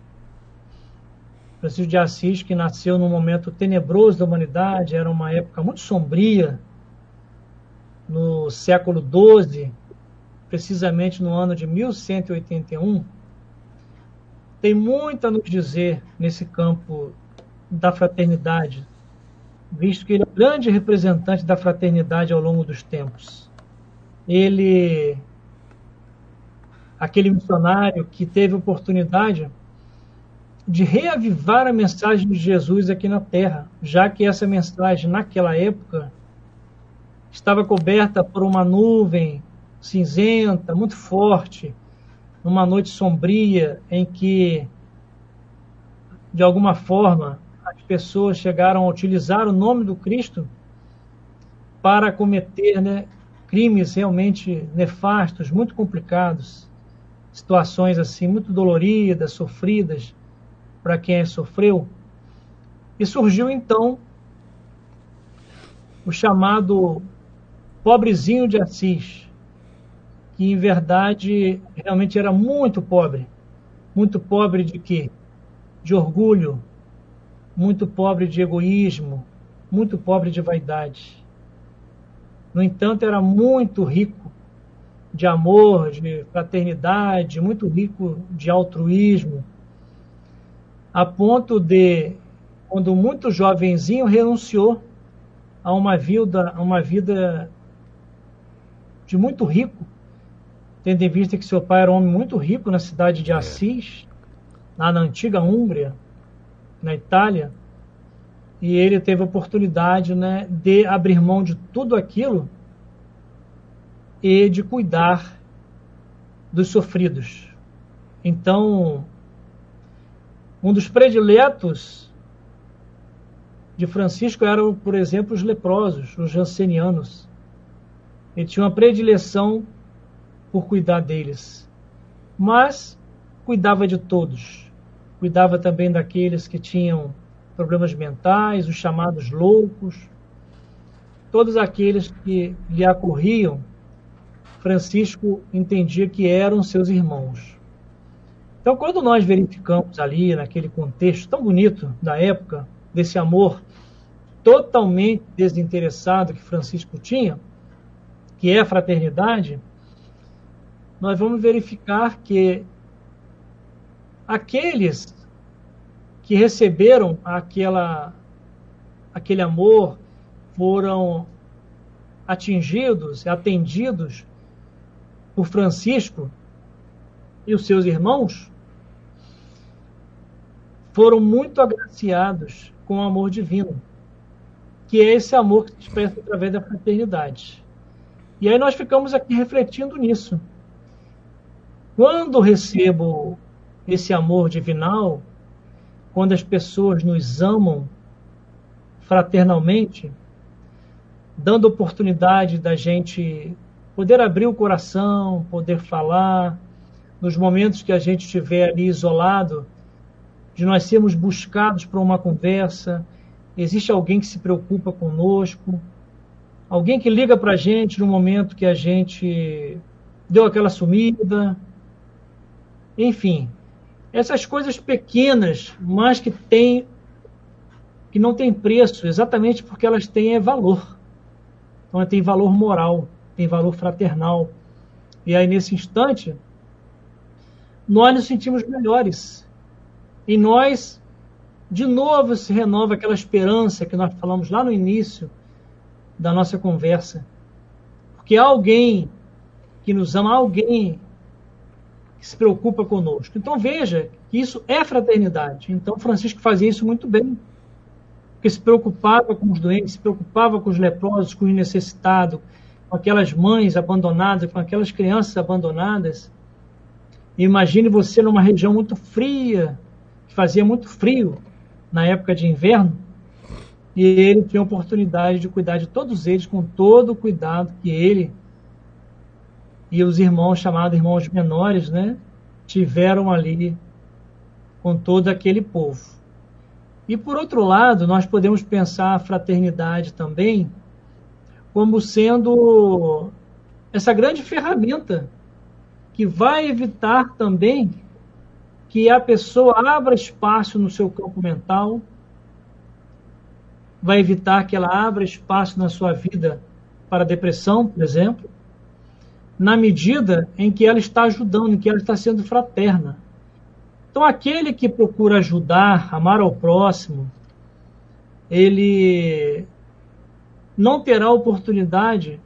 Francisco de Assis, que nasceu num momento tenebroso da humanidade, era uma época muito sombria, no século XII, precisamente no ano de 1181, tem muito a nos dizer nesse campo da fraternidade, visto que ele é o grande representante da fraternidade ao longo dos tempos. Ele, aquele missionário que teve oportunidade de reavivar a mensagem de Jesus aqui na Terra, já que essa mensagem, naquela época, estava coberta por uma nuvem cinzenta, muito forte, numa noite sombria, em que, de alguma forma, as pessoas chegaram a utilizar o nome do Cristo para cometer, crimes realmente nefastos, muito complicados, situações assim, muito doloridas, sofridas, para quem sofreu. E surgiu, então, o chamado pobrezinho de Assis, que, em verdade, realmente era muito pobre. Muito pobre de quê? De orgulho, muito pobre de egoísmo, muito pobre de vaidade. No entanto, era muito rico de amor, de fraternidade, muito rico de altruísmo, a ponto de, quando muito jovenzinho, renunciou a uma vida de muito rico, tendo em vista que seu pai era um homem muito rico na cidade de Assis, lá na antiga Úmbria, na Itália, e ele teve a oportunidade, de abrir mão de tudo aquilo e de cuidar dos sofridos. Então, um dos prediletos de Francisco eram, por exemplo, os leprosos, os jansenianos. Ele tinha uma predileção por cuidar deles, mas cuidava de todos. Cuidava também daqueles que tinham problemas mentais, os chamados loucos, todos aqueles que lhe acorriam, Francisco entendia que eram seus irmãos. Então, quando nós verificamos ali, naquele contexto tão bonito da época, desse amor totalmente desinteressado que Francisco tinha, que é a fraternidade, nós vamos verificar que aqueles que receberam aquele amor foram atingidos, atendidos por Francisco e os seus irmãos, foram muito agraciados com o amor divino, que é esse amor que se expressa através da fraternidade. E aí nós ficamos aqui refletindo nisso. Quando recebo esse amor divinal, quando as pessoas nos amam fraternalmente, dando oportunidade da gente poder abrir o coração, poder falar, nos momentos que a gente estiver ali isolado, de nós sermos buscados por uma conversa, existe alguém que se preocupa conosco, alguém que liga para a gente no momento que a gente deu aquela sumida, enfim, essas coisas pequenas, mas que não têm preço, exatamente porque elas têm valor. Então, ela tem valor moral, tem valor fraternal. E aí, nesse instante, nós nos sentimos melhores. E nós, de novo, se renova aquela esperança que nós falamos lá no início da nossa conversa. Porque há alguém que nos ama, há alguém que se preocupa conosco. Então, veja que isso é fraternidade. Então, Francisco fazia isso muito bem. Porque se preocupava com os doentes, se preocupava com os leprosos, com os necessitados, com aquelas mães abandonadas, com aquelas crianças abandonadas. E imagine você numa região muito fria, que fazia muito frio na época de inverno, e ele tinha a oportunidade de cuidar de todos eles com todo o cuidado que ele e os irmãos, chamados irmãos menores, né, tiveram ali com todo aquele povo. E, por outro lado, nós podemos pensar a fraternidade também como sendo essa grande ferramenta que vai evitar também que a pessoa abra espaço no seu campo mental, vai evitar que ela abra espaço na sua vida para depressão, por exemplo, na medida em que ela está ajudando, em que ela está sendo fraterna. Então, aquele que procura ajudar, amar ao próximo, ele não terá oportunidade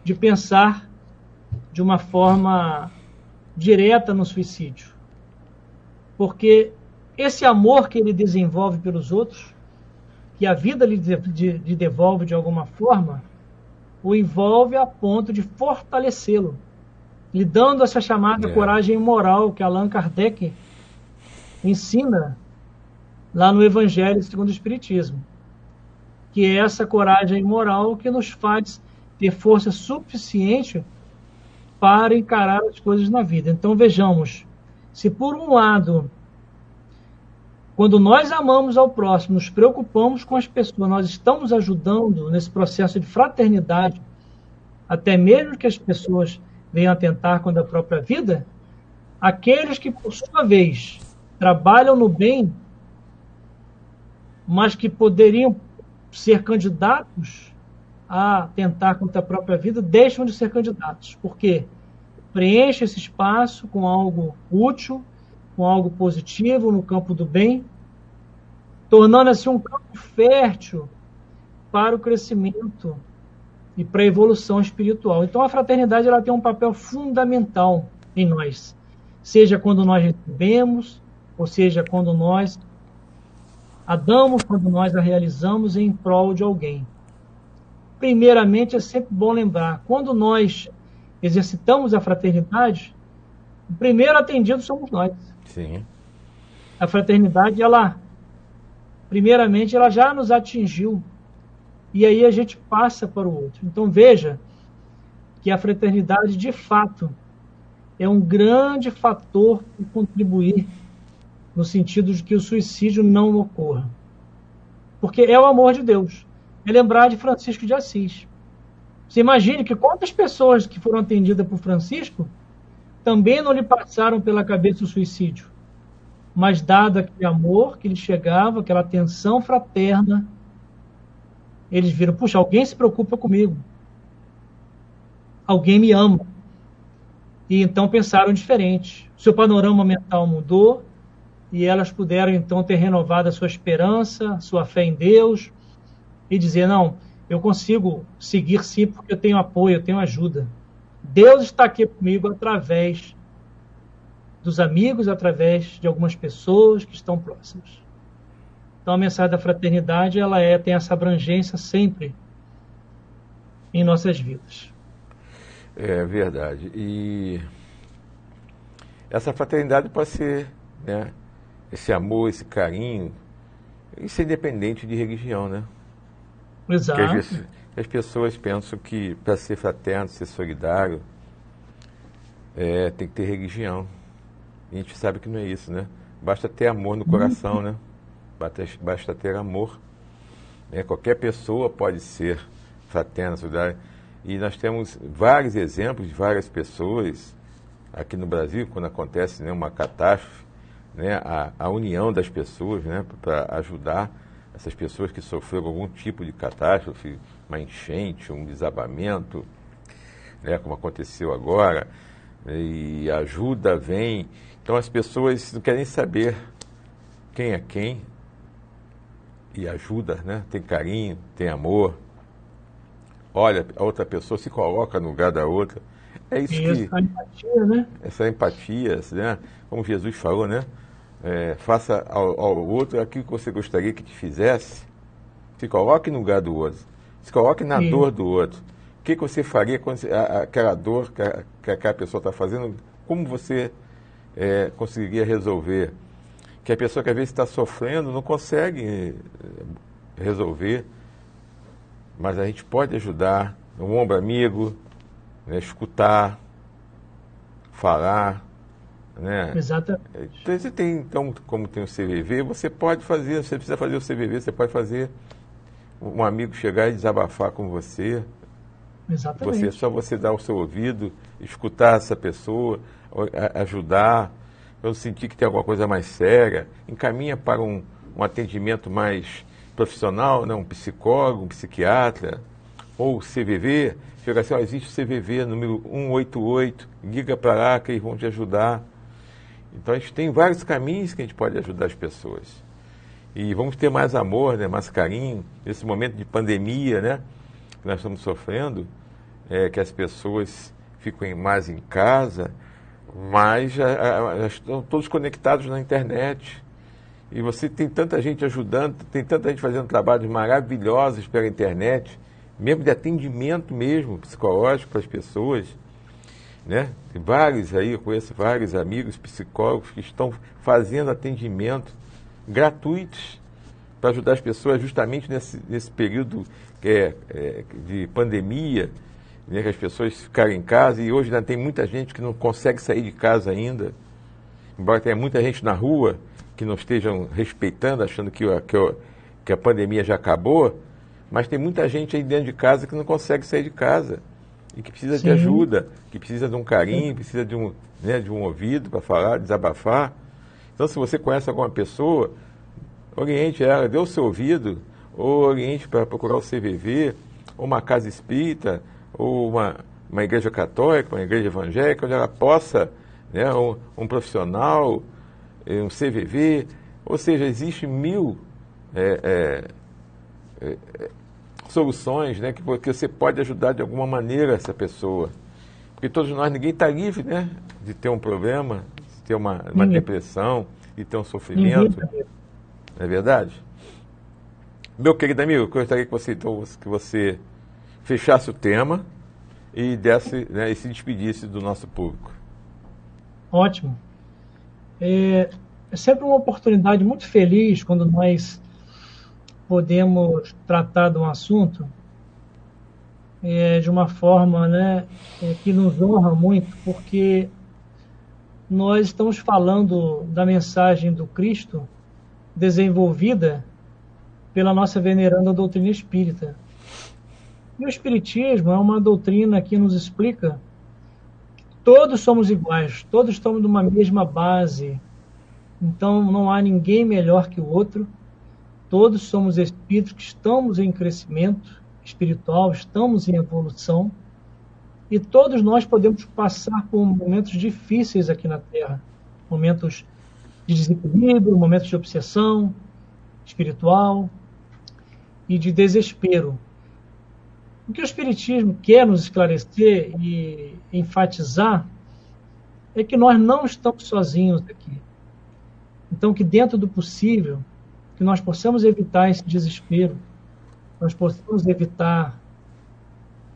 de pensar de uma forma direta no suicídio. Porque esse amor que ele desenvolve pelos outros, que a vida lhe devolve de alguma forma, o envolve a ponto de fortalecê-lo, lhe dando essa chamada coragem moral que Allan Kardec ensina lá no Evangelho segundo o Espiritismo, que é essa coragem moral que nos faz ter força suficiente para encarar as coisas na vida. Então vejamos, se por um lado, quando nós amamos ao próximo, nos preocupamos com as pessoas, nós estamos ajudando nesse processo de fraternidade, até mesmo que as pessoas venham atentar contra a própria vida, aqueles que, por sua vez, trabalham no bem, mas que poderiam ser candidatos a tentar contra a própria vida, deixam de ser candidatos. Por quê? Preenche esse espaço com algo útil, com algo positivo no campo do bem, tornando-se um campo fértil para o crescimento e para a evolução espiritual. Então, a fraternidade ela tem um papel fundamental em nós, seja quando nós recebemos, ou seja, quando nós a damos, quando nós a realizamos em prol de alguém. Primeiramente, é sempre bom lembrar, quando nós exercitamos a fraternidade, o primeiro atendido somos nós. Sim. A fraternidade, primeiramente, ela já nos atingiu, e aí a gente passa para o outro. Então, veja que a fraternidade, de fato, é um grande fator para contribuir no sentido de que o suicídio não ocorra. Porque é o amor de Deus. É lembrar de Francisco de Assis. Você imagine que quantas pessoas que foram atendidas por Francisco também não lhe passaram pela cabeça o suicídio. Mas dado aquele amor que lhe chegava, aquela atenção fraterna, eles viram, puxa, alguém se preocupa comigo. Alguém me ama. E então pensaram diferente. Seu panorama mental mudou, e elas puderam, então, ter renovado a sua esperança, a sua fé em Deus, e dizer, não, eu consigo seguir sim, porque eu tenho apoio, eu tenho ajuda. Deus está aqui comigo através dos amigos, através de algumas pessoas que estão próximas. Então, a mensagem da fraternidade, ela tem essa abrangência sempre em nossas vidas. É verdade. E essa fraternidade pode ser, né, esse amor, esse carinho, isso é independente de religião, né? Exato. Porque as pessoas pensam que para ser fraterno, ser solidário, tem que ter religião. E a gente sabe que não é isso, né? Basta ter amor no coração, né? Basta ter amor. Né? Qualquer pessoa pode ser fraterna, solidária. E nós temos vários exemplos de várias pessoas aqui no Brasil, quando acontece, né, uma catástrofe, né, a união das pessoas, né, para ajudar essas pessoas que sofreram algum tipo de catástrofe, uma enchente, um desabamento, né, como aconteceu agora, e ajuda vem. Então as pessoas não querem saber quem é quem, e ajuda, né, tem carinho, tem amor, olha a outra pessoa, se coloca no lugar da outra. É isso E que... essa empatia, né? Essa empatia, né, como Jesus falou, né? Faça ao outro aquilo que você gostaria que te fizesse. Se coloque no lugar do outro. Se coloque na Sim. dor do outro. O que você faria com aquela dor que aquela pessoa está fazendo? Como você conseguiria resolver? Que a pessoa que às vezes está sofrendo não consegue resolver, mas a gente pode ajudar, um ombro amigo, né, escutar, falar, né? Exatamente. Então, você tem, então, como tem o CVV, você pode fazer, você precisa fazer o CVV, você pode fazer um amigo chegar e desabafar com você. Exatamente. Só você dar o seu ouvido, escutar essa pessoa, ajudar. Eu sentir que tem alguma coisa mais séria, encaminha para um atendimento mais profissional, né? Um psicólogo, um psiquiatra, ou CVV. Chega assim, existe o CVV, número 188, liga para lá que eles vão te ajudar. Então a gente tem vários caminhos que a gente pode ajudar as pessoas. E vamos ter mais amor, né, mais carinho, nesse momento de pandemia, né, que nós estamos sofrendo, que as pessoas fiquem mais em casa, mas já estão todos conectados na internet. E você tem tanta gente ajudando, tem tanta gente fazendo trabalhos maravilhosos pela internet, mesmo de atendimento mesmo, psicológico para as pessoas, né? Tem vários aí, eu conheço vários amigos psicólogos que estão fazendo atendimento gratuitos para ajudar as pessoas justamente nesse período de pandemia, né, que as pessoas ficaram em casa, e hoje ainda tem muita gente que não consegue sair de casa ainda, embora tenha muita gente na rua que não estejam respeitando, achando que a pandemia já acabou, mas tem muita gente aí dentro de casa que não consegue sair de casa e que precisa de ajuda, que precisa de um carinho, precisa de um ouvido para falar, desabafar. Então, se você conhece alguma pessoa, oriente ela, dê o seu ouvido, ou oriente para procurar o CVV, ou uma casa espírita, ou uma igreja católica, uma igreja evangélica, onde ela possa, né, um profissional, um CVV, ou seja, existem 1000 soluções, né, que você pode ajudar de alguma maneira essa pessoa. Porque todos nós, ninguém está livre, né, de ter um problema, de ter uma depressão, de ter um sofrimento. Não é verdade? Meu querido amigo, eu gostaria que você fechasse o tema e desse, né, e se despedisse do nosso público. Ótimo. É sempre uma oportunidade muito feliz quando nós podemos tratar de um assunto de uma forma, né, que nos honra muito, porque nós estamos falando da mensagem do Cristo desenvolvida pela nossa veneranda doutrina espírita. E o Espiritismo é uma doutrina que nos explica que todos somos iguais, todos estamos numa mesma base, então não há ninguém melhor que o outro, todos somos espíritos que estamos em crescimento espiritual, estamos em evolução, e todos nós podemos passar por momentos difíceis aqui na Terra, momentos de desequilíbrio, momentos de obsessão espiritual e de desespero. O que o Espiritismo quer nos esclarecer e enfatizar é que nós não estamos sozinhos aqui. Então, que dentro do possível, que nós possamos evitar esse desespero, nós possamos evitar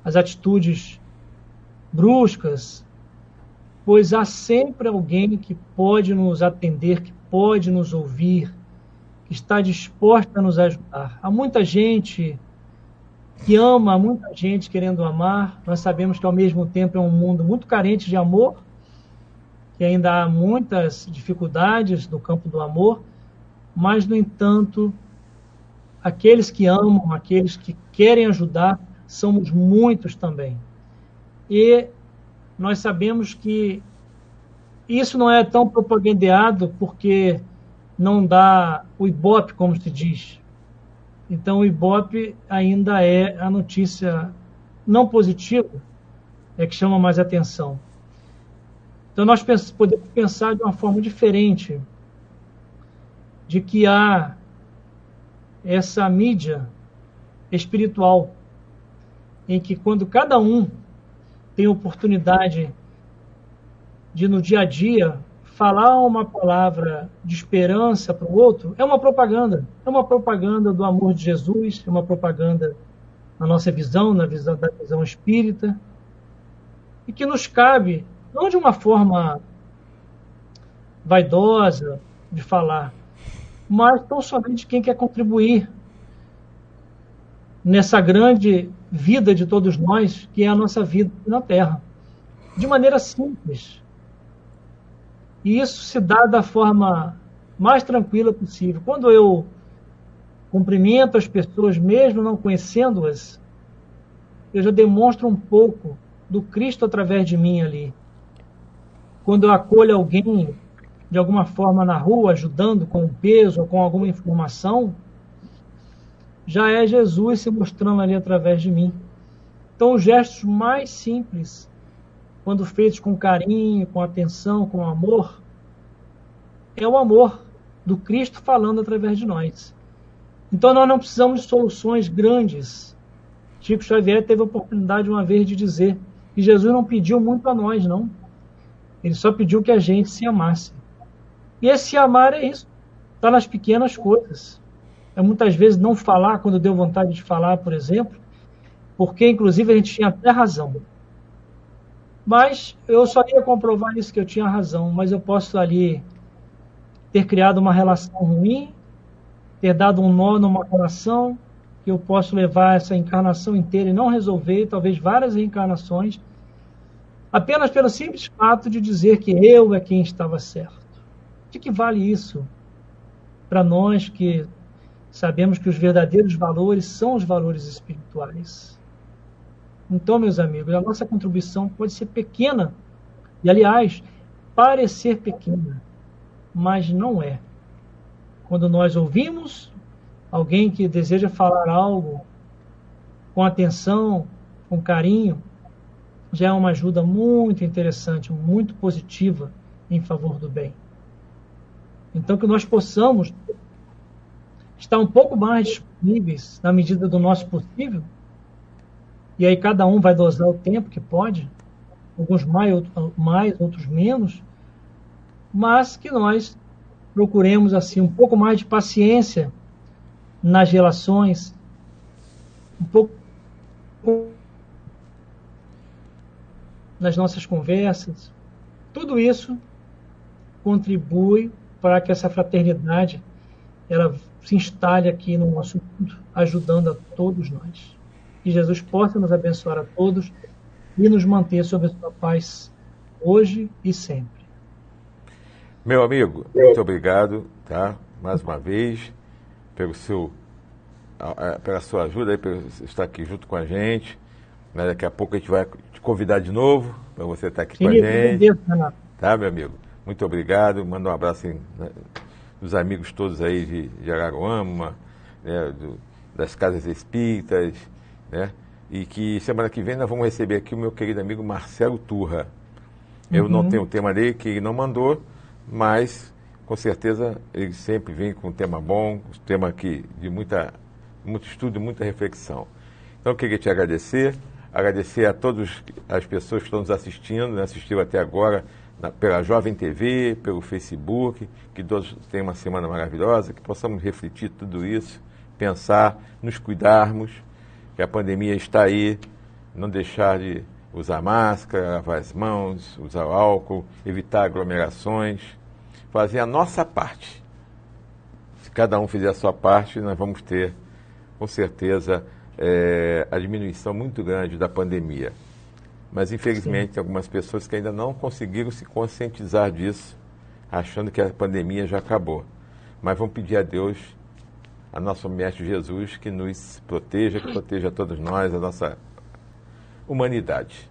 as atitudes bruscas, pois há sempre alguém que pode nos atender, que pode nos ouvir, que está disposta a nos ajudar. Há muita gente que ama, há muita gente querendo amar. Nós sabemos que, ao mesmo tempo, é um mundo muito carente de amor, que ainda há muitas dificuldades no campo do amor, mas, no entanto, aqueles que amam, aqueles que querem ajudar, somos muitos também. E nós sabemos que isso não é tão propagandeado porque não dá o Ibope, como se diz. Então, o Ibope ainda é a notícia não positiva, é que chama mais atenção. Então, nós podemos pensar de uma forma diferente, de que há essa mídia espiritual, em que quando cada um tem oportunidade de, no dia a dia, falar uma palavra de esperança para o outro, é uma propaganda. É uma propaganda do amor de Jesus, é uma propaganda na nossa visão, na visão da visão espírita, e que nos cabe, não de uma forma vaidosa de falar, mas tão somente quem quer contribuir nessa grande vida de todos nós, que é a nossa vida na Terra, de maneira simples. E isso se dá da forma mais tranquila possível. Quando eu cumprimento as pessoas, mesmo não conhecendo-as, eu já demonstro um pouco do Cristo através de mim ali. Quando eu acolho alguém, de alguma forma, na rua, ajudando com um peso ou com alguma informação, já é Jesus se mostrando ali através de mim. Então, os gestos mais simples, quando feitos com carinho, com atenção, com amor, é o amor do Cristo falando através de nós. Então, nós não precisamos de soluções grandes. Chico Xavier teve a oportunidade uma vez de dizer que Jesus não pediu muito a nós, não. Ele só pediu que a gente se amasse. E esse amar é isso. Está nas pequenas coisas. É muitas vezes não falar quando deu vontade de falar, por exemplo, porque, inclusive, a gente tinha até razão. Mas eu só ia comprovar isso, que eu tinha razão, mas eu posso ali ter criado uma relação ruim, ter dado um nó numa relação, que eu posso levar essa encarnação inteira e não resolver, talvez várias reencarnações, apenas pelo simples fato de dizer que eu é quem estava certo. De que vale isso para nós que sabemos que os verdadeiros valores são os valores espirituais? Então, meus amigos, a nossa contribuição pode ser pequena, e, aliás, parecer pequena, mas não é. Quando nós ouvimos alguém que deseja falar algo com atenção, com carinho, já é uma ajuda muito interessante, muito positiva em favor do bem. Então, que nós possamos estar um pouco mais disponíveis, na medida do nosso possível, e aí cada um vai dosar o tempo que pode, alguns mais, outros menos, mas que nós procuremos assim um pouco mais de paciência nas relações, um pouco nas nossas conversas. Tudo isso contribui para que essa fraternidade ela se instale aqui no nosso mundo, ajudando a todos nós. Que Jesus possa nos abençoar a todos e nos manter sob a sua paz hoje e sempre. Meu amigo, muito obrigado, tá? Mais uma vez, pela sua ajuda, aí, por estar aqui junto com a gente. Né? Daqui a pouco a gente vai te convidar de novo para você estar aqui com a gente. Tá, meu amigo? Muito obrigado. Manda um abraço dos amigos todos aí de Araruama, né? Das casas espíritas, né? E que semana que vem nós vamos receber aqui o meu querido amigo Marcelo Turra. Eu não tenho o tema dele, que ele não mandou, mas com certeza ele sempre vem com um tema bom, um tema de muito estudo e muita reflexão. Então eu queria te agradecer a todas as pessoas que estão nos assistindo, né? Assistiram até agora pela Jovem TV, pelo Facebook, que todos tenham uma semana maravilhosa, que possamos refletir tudo isso, pensar, nos cuidarmos, que a pandemia está aí, não deixar de usar máscara, lavar as mãos, usar álcool, evitar aglomerações, fazer a nossa parte. Se cada um fizer a sua parte, nós vamos ter, com certeza, a diminuição muito grande da pandemia. Mas, infelizmente, tem algumas pessoas que ainda não conseguiram se conscientizar disso, achando que a pandemia já acabou. Mas vamos pedir a Deus, a nosso Mestre Jesus, que nos proteja, que proteja a todos nós, a nossa humanidade.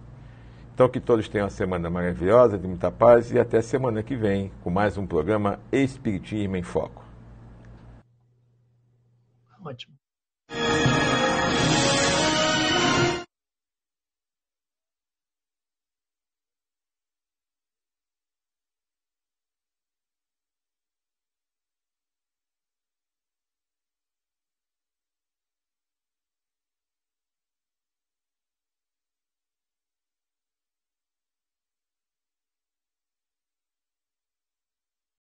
Então que todos tenham uma semana maravilhosa, de muita paz, e até semana que vem com mais um programa Espiritismo em Foco. Ótimo.